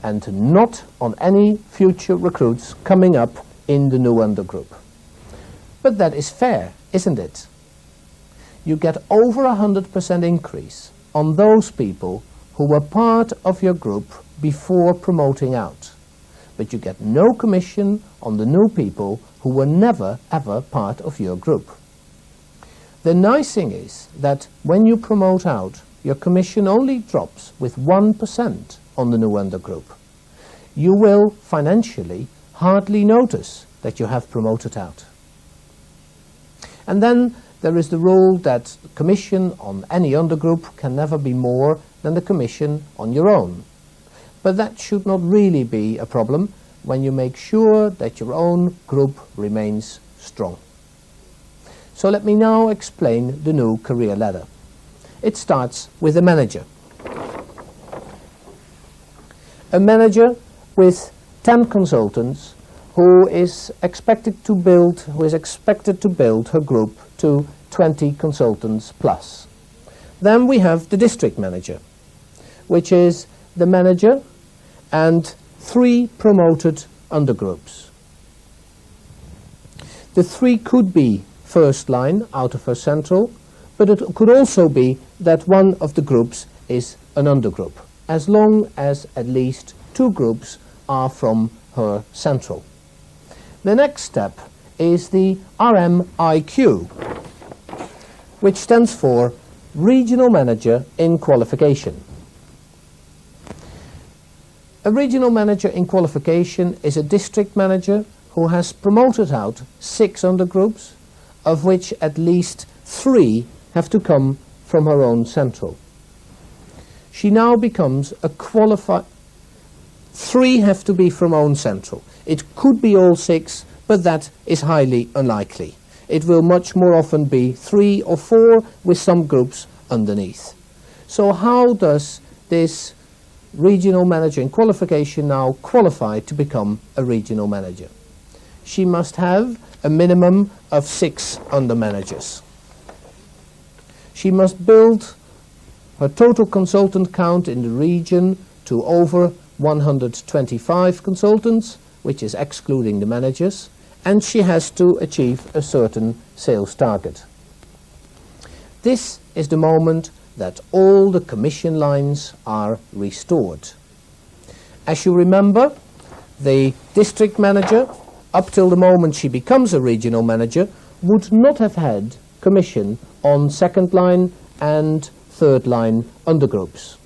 and not on any future recruits coming up in the new undergroup. But that is fair, isn't it? You get over 100% increase on those people who were part of your group before promoting out, but you get no commission on the new people who were never ever part of your group. The nice thing is that when you promote out, your commission only drops with 1% on the new undergroup. You will financially hardly notice that you have promoted out. And then there is the rule that commission on any undergroup can never be more than the commission on your own. But that should not really be a problem when you make sure that your own group remains strong. So let me now explain the new career ladder. It starts with a manager. A manager with 10 consultants who is expected to build her group to 20 consultants plus. Then we have the district manager, which is the manager and 3 promoted undergroups. The 3 could be first line out of her central, but it could also be that one of the groups is an undergroup, as long as at least 2 groups are from her central. The next step is the RMIQ, which stands for Regional Manager in Qualification. A regional manager in qualification is a district manager who has promoted out 6 undergroups, of which at least 3 have to come from her own central. She now becomes a qualified. 3 have to be from own central. It could be all 6, but that is highly unlikely. It will much more often be 3 or 4 with some groups underneath. So how does this regional manager in qualification now qualify to become a regional manager? She must have a minimum of 6 under managers. She must build her total consultant count in the region to over 125 consultants, which is excluding the managers, and she has to achieve a certain sales target. This is the moment that all the commission lines are restored. As you remember, the district manager, up till the moment she becomes a regional manager, would not have had commission on second line and third line undergroups.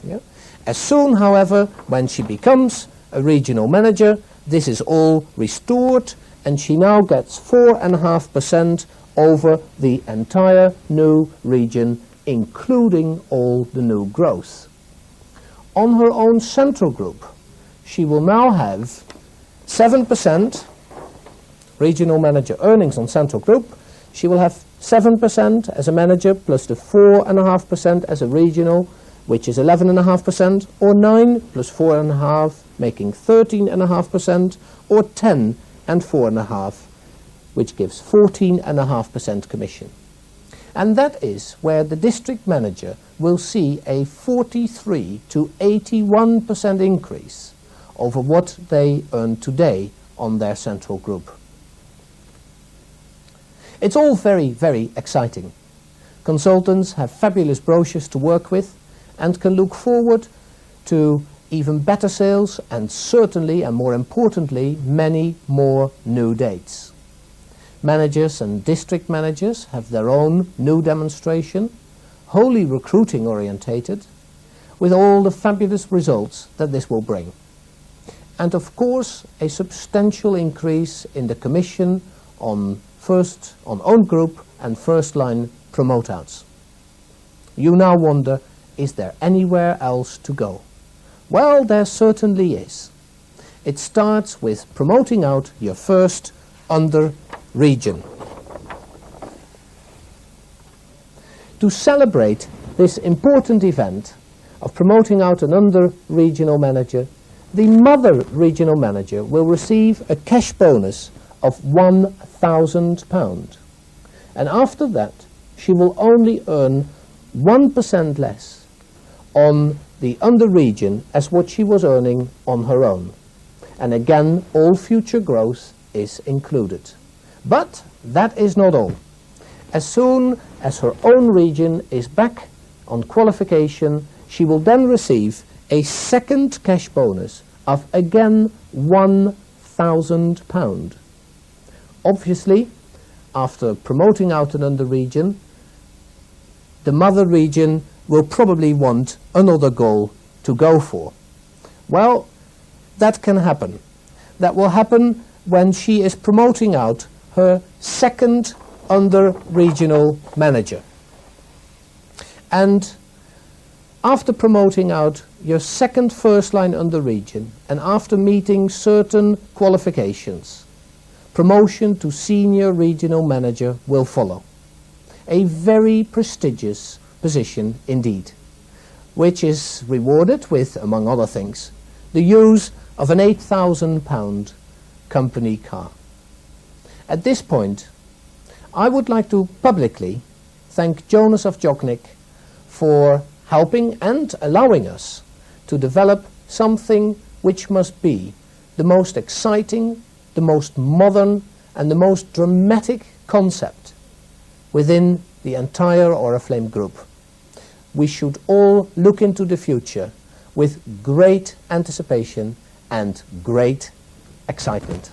Yeah? As soon, however, when she becomes a regional manager, this is all restored, and she now gets 4.5% over the entire new region, including all the new growth. On her own central group, she will now have 7% regional manager earnings on central group. She will have 7% as a manager plus the 4.5% as a regional, which is 11.5%, or 9 plus 4.5, making 13.5%, or 10 and 4.5, which gives 14.5% commission. And that is where the district manager will see a 43 to 81% increase over what they earn today on their central group. It's all very, very exciting. Consultants have fabulous brochures to work with and can look forward to even better sales and certainly, and more importantly, many more new dates. Managers and district managers have their own new demonstration, wholly recruiting orientated, with all the fabulous results that this will bring. And of course, a substantial increase in the commission on own group and first line promote outs. You now wonder, is there anywhere else to go? Well, there certainly is. It starts with promoting out your first under region. To celebrate this important event of promoting out an under regional manager, the mother regional manager will receive a cash bonus of £1,000. And after that, she will only earn 1% less on the under region as what she was earning on her own. And again, all future growth is included. But that is not all. As soon as her own region is back on qualification, she will then receive a second cash bonus of again £1,000. Obviously, after promoting out an under region, the mother region will probably want another goal to go for. Well, that can happen. That will happen when she is promoting out her second under regional manager. And after promoting out your second first line under region, and after meeting certain qualifications, promotion to senior regional manager will follow. A very prestigious position indeed, which is rewarded with, among other things, the use of an £8,000 company car. At this point, I would like to publicly thank Jonas of Joknik for helping and allowing us to develop something which must be the most exciting, the most modern and the most dramatic concept within the entire Oriflame group. We should all look into the future with great anticipation and great excitement.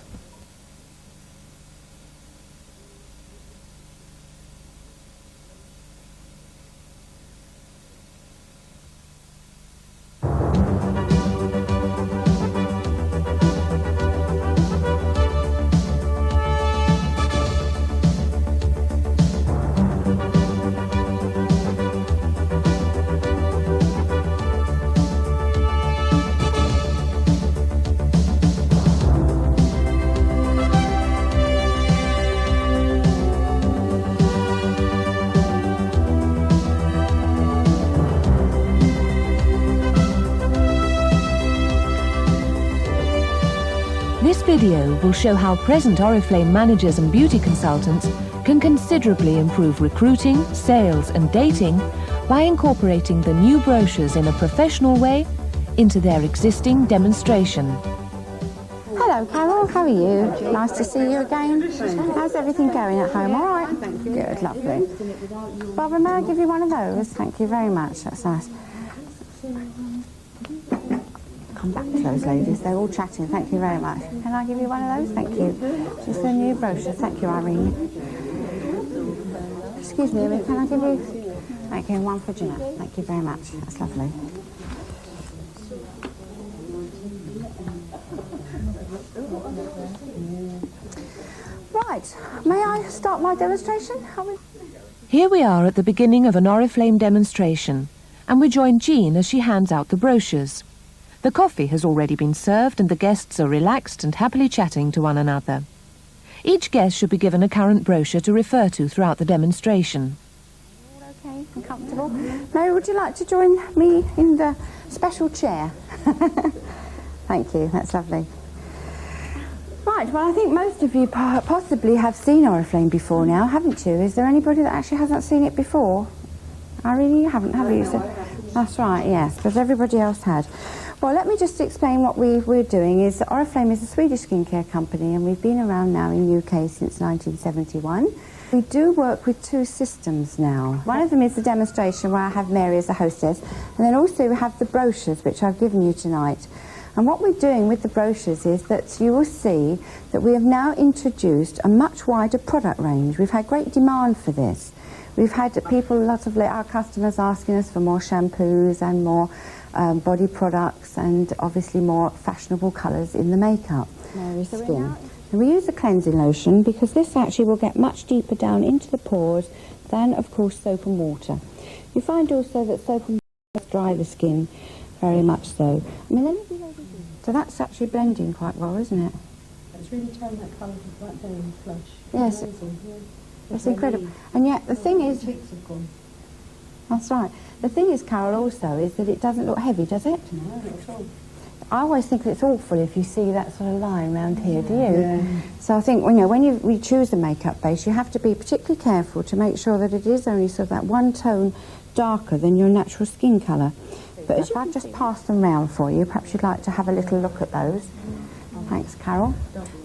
This video will show how present Oriflame managers and beauty consultants can considerably improve recruiting, sales and dating by incorporating the new brochures in a professional way into their existing demonstration. Hello Carol, how are you? Nice to see you again. How's everything going at home? All right? Good, lovely. Barbara, may I give you one of those? Thank you very much, that's nice. Come back to those ladies, they're all chatting, thank you very much. Can I give you one of those? Thank you. Just a new brochure, thank you Irene. Excuse me, Irene, can I give you... Thank you, one for Jeanette, thank you very much, that's lovely. Right, may I start my demonstration? Here we are at the beginning of an Oriflame demonstration, and we join Jean as she hands out the brochures. The coffee has already been served and the guests are relaxed and happily chatting to one another. Each guest should be given a current brochure to refer to throughout the demonstration. Okay and comfortable. Mary, would you like to join me in the special chair? Thank you, that's lovely. Right, well I think most of you possibly have seen Oriflame before now, haven't you? Is there anybody that actually hasn't seen it before? I really haven't, have you? That's right, yes, but everybody else had. Well, let me just explain what we're doing. Is that Oriflame is a Swedish skincare company and we've been around now in the UK since 1971. We do work with two systems now. One of them is the demonstration where I have Mary as the hostess, and then also we have the brochures which I've given you tonight. And what we're doing with the brochures is that you will see that we have now introduced a much wider product range. We've had great demand for this. We've had people, lots of our customers asking us for more shampoos and more body products and obviously more fashionable colours in the makeup. Skin. And we use a cleansing lotion because this actually will get much deeper down into the pores than, of course, soap and water. You find also that soap and water dry the skin very much so. I mean, so that's actually blending quite well, isn't it? It's really turned that colour right down in the flush. Yes. Amazing, yeah. It's incredible. And yet the thing is... Cheeks have gone. That's right. The thing is, Carol, also, is that it doesn't look heavy, does it? No, not at all. I always think it's awful if you see that sort of line round here, do you? Yeah. So I think, when we choose a makeup base, you have to be particularly careful to make sure that it is only sort of that one tone darker than your natural skin colour. But if I just pass them round for you, perhaps you'd like to have a little look at those. Thanks, Carol.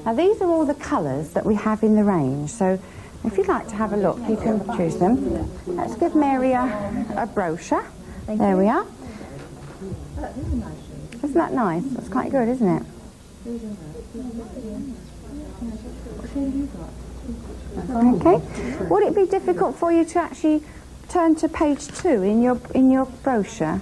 Now, these are all the colours that we have in the range, so if you'd like to have a look, you can choose them. Let's give Mary a brochure. There we are. Isn't that nice? That's quite good, isn't it? Okay. Would it be difficult for you to actually turn to page 2 in your brochure?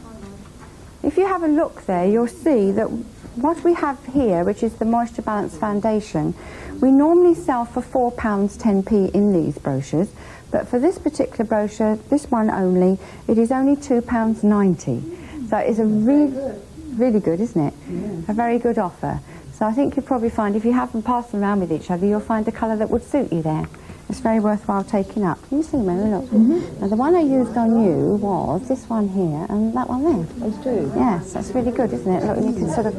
If you have a look there, you'll see that what we have here, which is the Moisture Balance Foundation, we normally sell for £4.10p in these brochures, but for this particular brochure, this one only, it is only £2.90. So it's a really good, isn't it? Yeah. A very good offer. So I think you'll probably find, if you have them passed around with each other, you'll find a colour that would suit you there. It's very worthwhile taking up. Can you see, Mary? Look. Now, the one I used on you was this one here and that one there. Those two? Yes, that's really good, isn't it? Look, you can sort of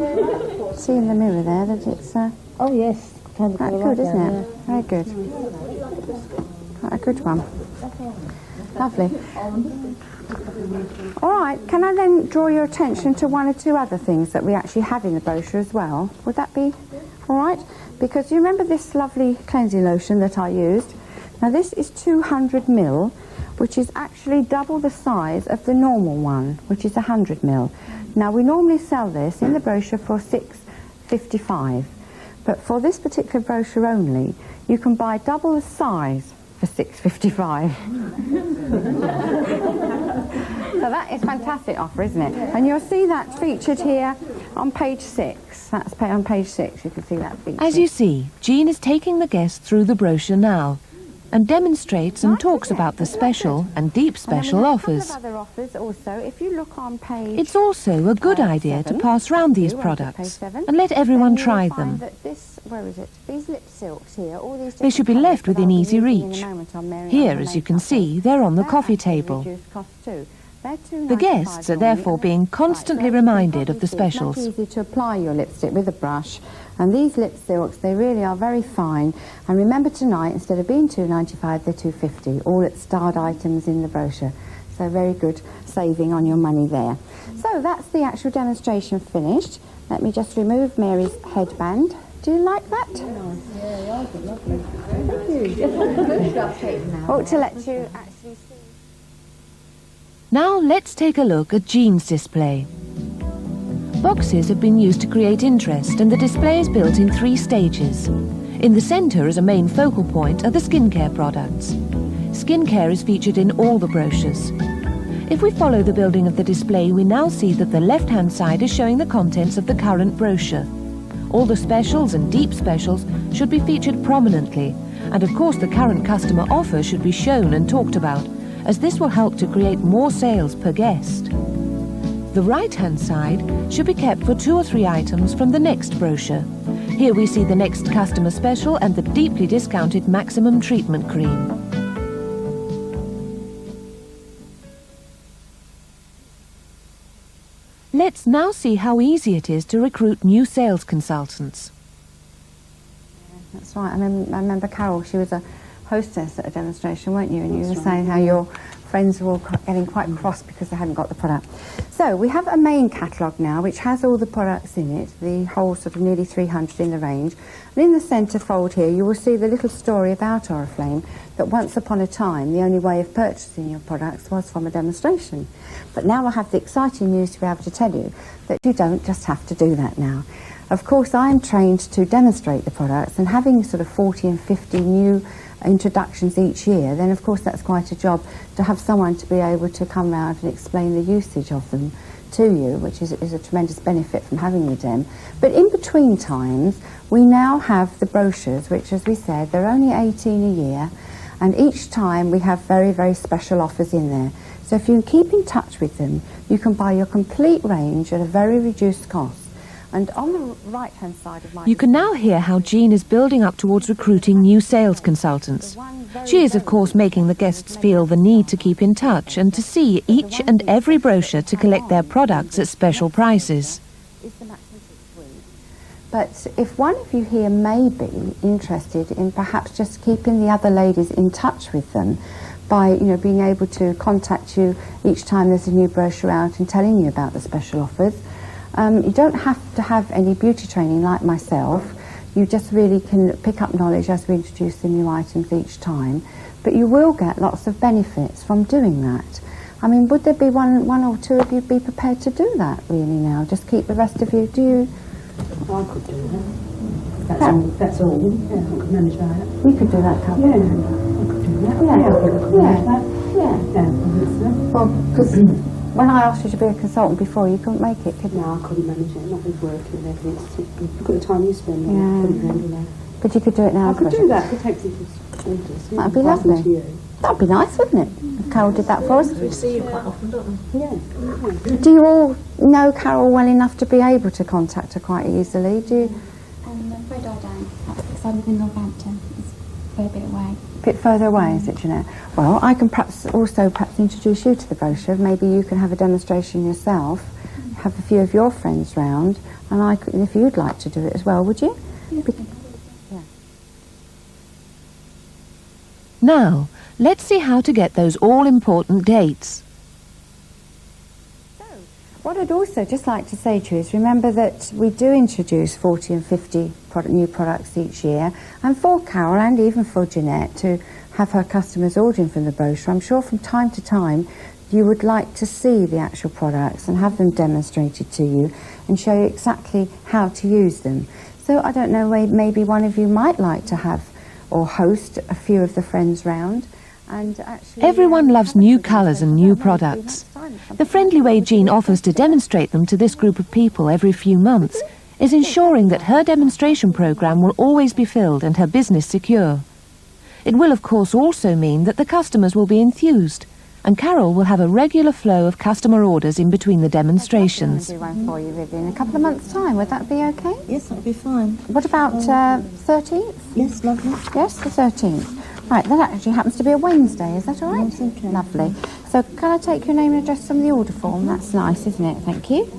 see in the mirror there that it's... oh, yes. That's good, isn't it? Very good. Quite a good one. Lovely. All right, can I then draw your attention to one or two other things that we actually have in the brochure as well? Would that be all right? Because you remember this lovely cleansing lotion that I used? Now this is 200ml, which is actually double the size of the normal one, which is 100ml. Now we normally sell this in the brochure for £6.55, but for this particular brochure only, you can buy double the size for £6.55. So that is a fantastic offer, isn't it? And you'll see that featured here on page 6. That's on page 6, you can see that featured. As you see, Jean is taking the guests through the brochure now and demonstrates and talks about the special and deep special offers. Other offers also, if you look on page It's also a good idea to pass round these products and let everyone try them. Where is it? These lip silks here, all these They should be left within easy reach. Here, as you can see, they're on the coffee table. The guests are therefore being constantly reminded of the specials. It's easy to apply your lipstick with a brush, and these lip silks, they really are very fine. And remember tonight, instead of being £2.95, they're £2.50, all at starred items in the brochure. So very good saving on your money there. So that's the actual demonstration finished. Let me just remove Mary's headband. Do you like that? Yeah, lovely. Thank you. Ought to let you actually see. Now let's take a look at Jean's display. Boxes have been used to create interest, and the display is built in 3 stages. In the centre, as a main focal point, are the skincare products. Skincare is featured in all the brochures. If we follow the building of the display, we now see that the left-hand side is showing the contents of the current brochure, All the specials and deep specials should be featured prominently, and of course the current customer offer should be shown and talked about, as this will help to create more sales per guest. The right-hand side should be kept for 2 or 3 items from the next brochure. Here we see the next customer special and the deeply discounted Maximum Treatment Cream. Let's now see how easy it is to recruit new sales consultants. That's right. I remember Carol, she was a hostess at a demonstration, weren't you? And you were saying how your friends were all getting quite cross because they hadn't got the product. So we have a main catalogue now which has all the products in it, the whole sort of nearly 300 in the range. And in the centre fold here you will see the little story about Oriflame, that once upon a time the only way of purchasing your products was from a demonstration. But now I have the exciting news to be able to tell you that you don't just have to do that now. Of course I'm trained to demonstrate the products, and having sort of 40 and 50 new introductions each year, then of course that's quite a job to have someone to be able to come round and explain the usage of them to you, which is a tremendous benefit from having the dem. But in between times we now have the brochures, which, as we said, they're only 18 a year, and each time we have very, very special offers in there. So if you keep in touch with them, you can buy your complete range at a very reduced cost. And on the right-hand side of my... You can now hear how Jean is building up towards recruiting new sales consultants. She is, of course, making the guests feel the need to keep in touch and to see each and every brochure to collect their products at special prices. But if one of you here may be interested in perhaps just keeping the other ladies in touch with them by, being able to contact you each time there's a new brochure out and telling you about the special offers, you don't have to have any beauty training like myself. You just really can pick up knowledge as we introduce the new items each time. But you will get lots of benefits from doing that. I mean, would there be one or two of you be prepared to do that really now? Just keep the rest of you, do you? I could do that. That's all. Yeah, I could manage that. You could do that, Carol? Yeah, I could do that. Yeah, I could manage that. Yeah. Well, because when I asked you to be a consultant before, you couldn't make it, could you? No, I couldn't manage it. Not with work and everything. Look at the time you spend on Yeah. it. I couldn't handle that. But you could do it now, I could couldn't do you? that. I could take people's orders. That'd be pass them lovely. to you. That'd be nice, wouldn't it? If Carol did that for us. We see you quite often, don't we? Yeah. Do you all know Carol well enough to be able to contact her quite easily? Do you? I'm afraid I don't. Because I live in Northampton. It's a fair bit away. A bit further away, is it, Jeanette? Well, I can perhaps introduce you to the brochure. Maybe you can have a demonstration yourself, have a few of your friends round, and I could, if you'd like to do it as well, would you? Yeah. Now, let's see how to get those all-important dates. What I'd also just like to say to you is remember that we do introduce 40 and 50 new products each year, and for Carol and even for Jeanette to have her customers ordering from the brochure, I'm sure from time to time you would like to see the actual products and have them demonstrated to you and show you exactly how to use them. So I don't know, maybe one of you might like to have or host a few of the friends round. And actually, Everyone loves new colours and new products. The friendly way Jean offers to demonstrate them to this group of people every few months is ensuring that her demonstration programme will always be filled and her business secure. It will, of course, also mean that the customers will be enthused, and Carol will have a regular flow of customer orders in between the demonstrations. I'll do one for you, Vivian, in a couple of months' time. Would that be okay? Yes, that'll be fine. What about 13th? Yes, lovely. Yes, the 13th. Right, that actually happens to be a Wednesday, is that all right? Yes, okay. Lovely. So can I take your name and address from the order form? That's nice, isn't it? Thank you.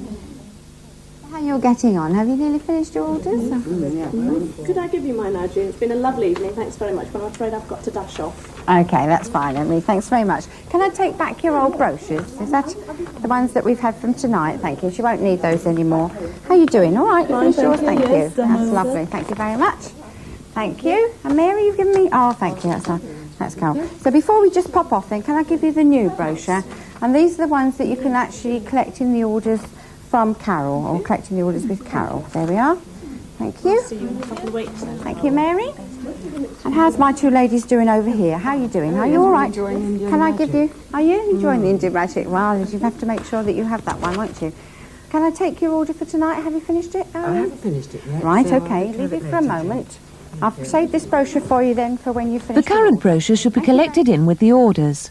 How you're getting on? Have you nearly finished your orders? Could I give you mine now, June? It's been a lovely evening. Thanks very much, but I'm afraid I've got to dash off. Okay, that's fine, Emily. Thanks very much. Can I take back your old brochures? Is that the ones that we've had from tonight? Thank you. She won't need those anymore. How are you doing? All right? Fine, Finished yours? thank you. Thank you. Yes, That's lovely. Thank you very much. Thank you. And Mary, you've given me... Oh, thank you. That's nice. That's Carol. So before we just pop off then, can I give you the new brochure? And these are the ones that you can actually collect in the orders from Carol, or collecting the orders with Carol. There we are. Thank you. See you in a couple of weeks then. Thank you, Mary. And how's my two ladies doing over here? How are you doing? Are you all right? Can I give you... Are you enjoying the Indian Magic? Well, you have to make sure that you have that one, won't you? Can I take your order for tonight? Have you finished it? I haven't finished it yet. Right, so okay. I'll Leave have it for a later, moment. I've saved this brochure for you then for when you finish. The current brochure should be collected in with the orders.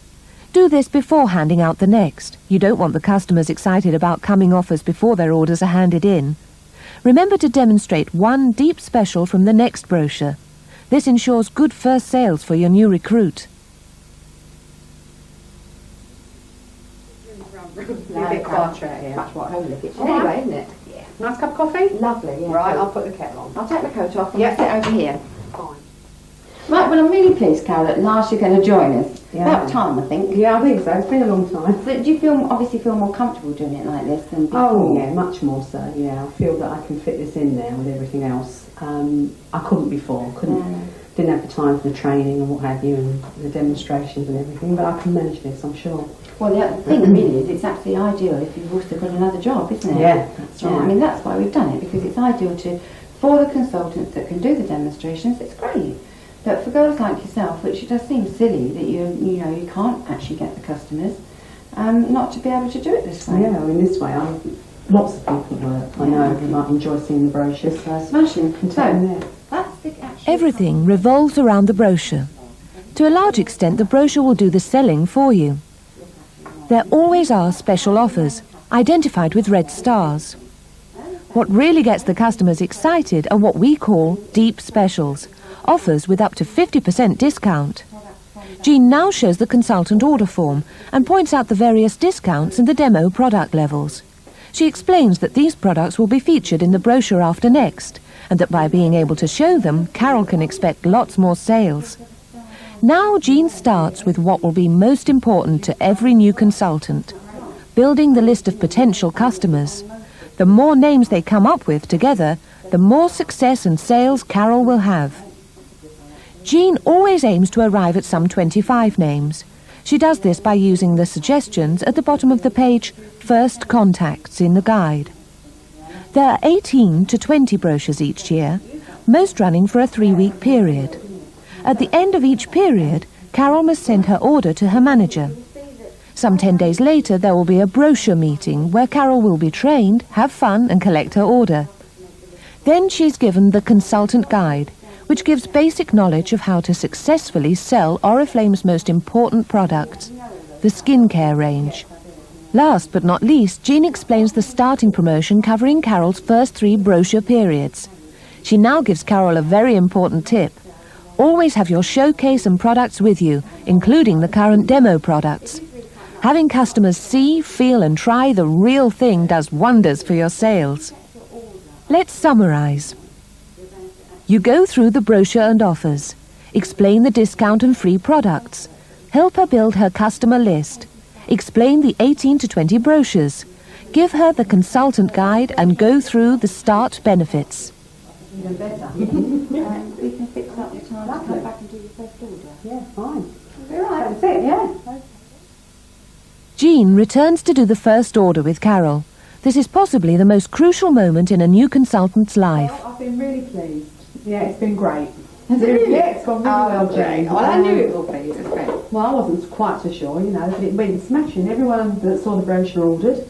Do this before handing out the next. You don't want the customers excited about coming offers before their orders are handed in. Remember to demonstrate one deep special from the next brochure. This ensures good first sales for your new recruit. A bit quiet out here. Much more homely kitchen. Anyway, Anyway, isn't it? Yeah. Nice cup of coffee? lovely, yeah. Right, I'll put the kettle on. I'll take my coat off and Yeah. sit over here. Fine. Right, well, I'm really pleased, Carol, at last you're going to join us. Yeah. About time, I think. Yeah, I think so. It's been a long time. So do you obviously feel more comfortable doing it like this than before? Oh, yeah, much more so, yeah. I feel that I can fit this in now with everything else. I couldn't before. Didn't have the time for the training and what have you and the demonstrations and everything, but I can manage this, I'm sure. Well, the other thing really is it's absolutely ideal if you've also got another job, isn't it? Yeah, that's right. I mean, that's why we've done it, because it's ideal for the consultants that can do the demonstrations, it's great. But for girls like yourself, which it does seem silly that you can't actually get the customers, not to be able to do it this way. Yeah, in this way, lots of people at work, I know, who might enjoy seeing the brochures. So Smashing. can take them there. That's the actual Everything revolves around the brochure. To a large extent, the brochure will do the selling for you. There always are special offers, identified with red stars. What really gets the customers excited are what we call deep specials, offers with up to 50% discount. Jean now shows the consultant order form and points out the various discounts and the demo product levels. She explains that these products will be featured in the brochure after next, and that by being able to show them, Carol can expect lots more sales. Now Jean starts with what will be most important to every new consultant, building the list of potential customers. The more names they come up with together, the more success and sales Carol will have. Jean always aims to arrive at some 25 names. She does this by using the suggestions at the bottom of the page, First Contacts, in the guide. There are 18 to 20 brochures each year, most running for a 3-week period. At the end of each period, Carol must send her order to her manager. Some 10 days later, there will be a brochure meeting where Carol will be trained, have fun and collect her order. Then she's given the consultant guide, which gives basic knowledge of how to successfully sell Oriflame's most important product, the skincare range. Last but not least, Jean explains the starting promotion covering Carol's first 3 brochure periods. She now gives Carol a very important tip. Always have your showcase and products with you, including the current demo products. Having customers see, feel and try the real thing does wonders for your sales. Let's summarize. You go through the brochure and offers, explain the discount and free products, help her build her customer list, explain the 18 to 20 brochures, give her the consultant guide and go through the start benefits. even better. We can fix up the time to come back and do your first order. Yeah, fine. All right. That's it, yeah. Jean returns to do the first order with Carol. This is possibly the most crucial moment in a new consultant's life. Well, I've been really pleased. Yeah, it's been great. Has it really? Yeah, it's gone really well, Jane. Well, I knew it would be. It was great. Well, I wasn't quite so sure, you know, but it went smashing. Everyone that saw the brochure ordered.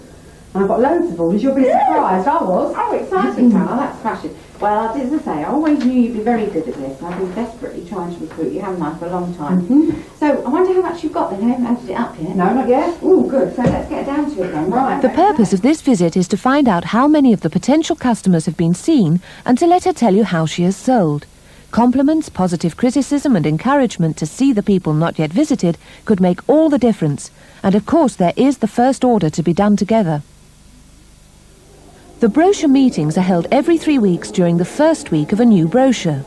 And I've got loads of orders. You'll be surprised. I was. Oh, exciting, Carol. That's smashing. Well, as I say, I always knew you'd be very good at this. I've been desperately trying to recruit you, haven't I, for a long time. So, I wonder how much you've got then. I haven't added it up yet. No, not yet. Oh, good. So let's get down to it then. Right. The purpose of this visit is to find out how many of the potential customers have been seen and to let her tell you how she has sold. Compliments, positive criticism and encouragement to see the people not yet visited could make all the difference. And of course there is the first order to be done together. The brochure meetings are held every 3 weeks during the first week of a new brochure.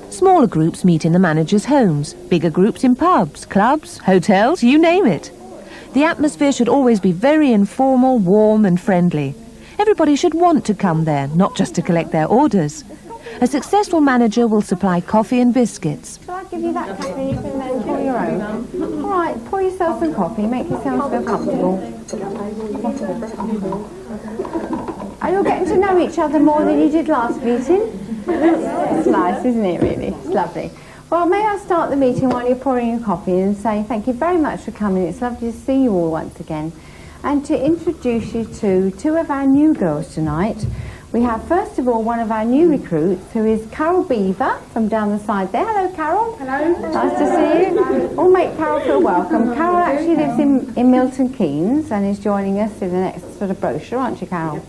Smaller groups meet in the managers' homes, bigger groups in pubs, clubs, hotels, you name it. The atmosphere should always be very informal, warm and friendly. Everybody should want to come there, not just to collect their orders. A successful manager will supply coffee and biscuits. Shall I give you that coffee? You can then pour your own. All right, pour yourself some coffee. Make yourself feel comfortable. Are you getting to know each other more than you did last meeting? It's nice, isn't it, really? It's lovely. Well, may I start the meeting while you're pouring your coffee and say thank you very much for coming. It's lovely to see you all once again. and to introduce you to two of our new girls tonight. We have, first of all, one of our new recruits, who is Carol Beaver, from down the side there. Hello, Carol. Hello. Nice to see you. All make Carol feel welcome. Carol actually lives in Milton Keynes and is joining us in the next sort of brochure, aren't you, Carol?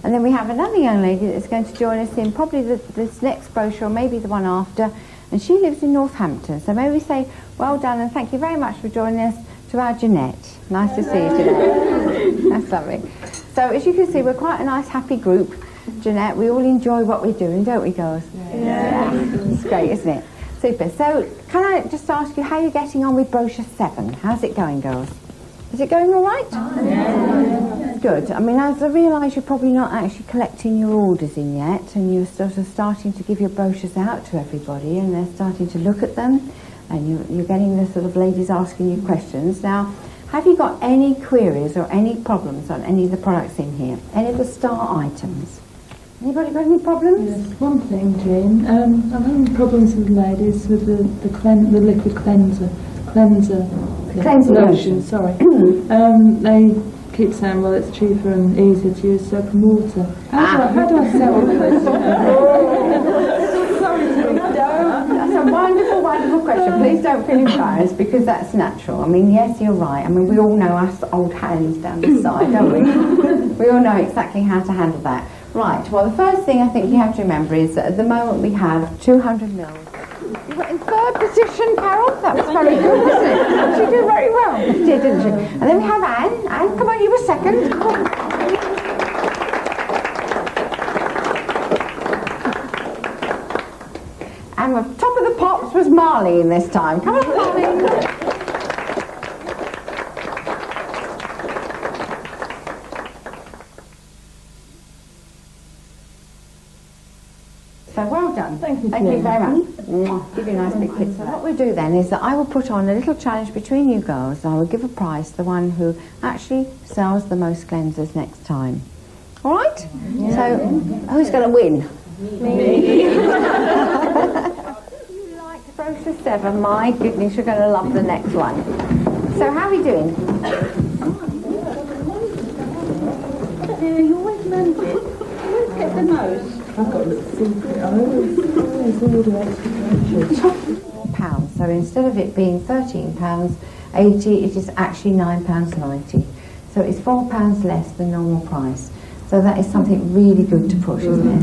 And then we have another young lady that's going to join us in probably this next brochure, or maybe the one after, and she lives in Northampton. So may we say well done and thank you very much for joining us to our Jeanette. Nice to see you today. That's lovely. So as you can see, we're quite a nice, happy group. Jeanette, we all enjoy what we're doing, don't we, girls? Yeah. It's great, isn't it? Super. So can I just ask you how you're getting on with brochure 7? How's it going, girls? Is it going all right? Yeah. Good. I mean, as I realise you're probably not actually collecting your orders in yet, and you're sort of starting to give your brochures out to everybody, and they're starting to look at them, and you're getting the sort of ladies asking you questions. Now, have you got any queries or any problems on any of the products in here? Any of the star items? Anybody got any problems? Yes, one thing, Jean. I'm having problems with ladies with the liquid cleanser lotion. Sorry. They keep saying, well, it's cheaper and easier to use soap and water. How do I settle this? That's a wonderful, wonderful question. Please don't feel embarrassed, because that's natural. I mean, yes, you're right. I mean, we all know us old hands down the side, don't we? We all know exactly how to handle that. Right, well, the first thing I think you have to remember is that at the moment we have 200 mils. You were in third position, Carol. That was very good, wasn't it? She did very well. She did, didn't she? And then we have Anne. Anne, come on, you were second. Come on. And the top of the pops was Marlene this time. Come on, Marlene. So well done. Thank you very much. Give you a nice big kiss. So what we'll do then is that I will put on a little challenge between you girls. I will give a prize to the one who actually sells the most cleansers next time. All right? Yeah. So who's going to win? Me. You like brochure 7? My goodness, you're going to love the next one. So how are we doing? You always remember. You always get the most. I've got the secret. There's all the extra £4. So instead of it being £13.80, it is actually £9.90. So it's £4 less than normal price. So that is something really good to push, isn't it?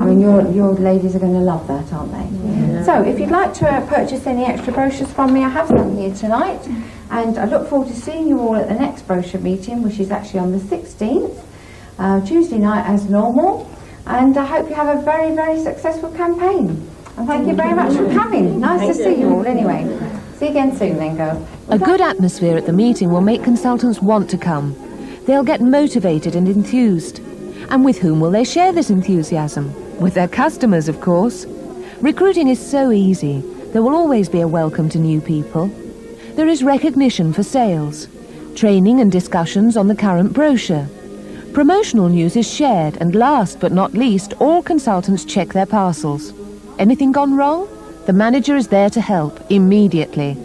I mean, your ladies are going to love that, aren't they? Yeah. So if you'd like to purchase any extra brochures from me, I have some here tonight. And I look forward to seeing you all at the next brochure meeting, which is actually on the 16th, Tuesday night as normal. And I hope you have a very, very successful campaign. And thank you very much for coming. Nice to see you all anyway. See you again soon then, girls. A good atmosphere at the meeting will make consultants want to come. They'll get motivated and enthused. And with whom will they share this enthusiasm? With their customers, of course. Recruiting is so easy. There will always be a welcome to new people. There is recognition for sales, training and discussions on the current brochure. Promotional news is shared, and last but not least, all consultants check their parcels. Anything gone wrong? The manager is there to help immediately.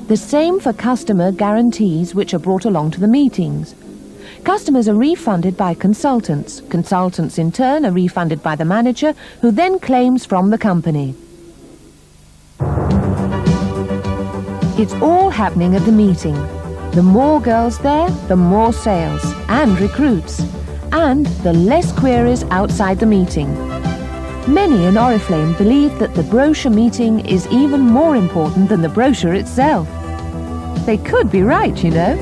The same for customer guarantees which are brought along to the meetings. Customers are refunded by consultants. Consultants in turn are refunded by the manager, who then claims from the company. It's all happening at the meeting. The more girls there, the more sales and recruits, and the less queries outside the meeting. Many in Oriflame believe that the brochure meeting is even more important than the brochure itself. They could be right, you know.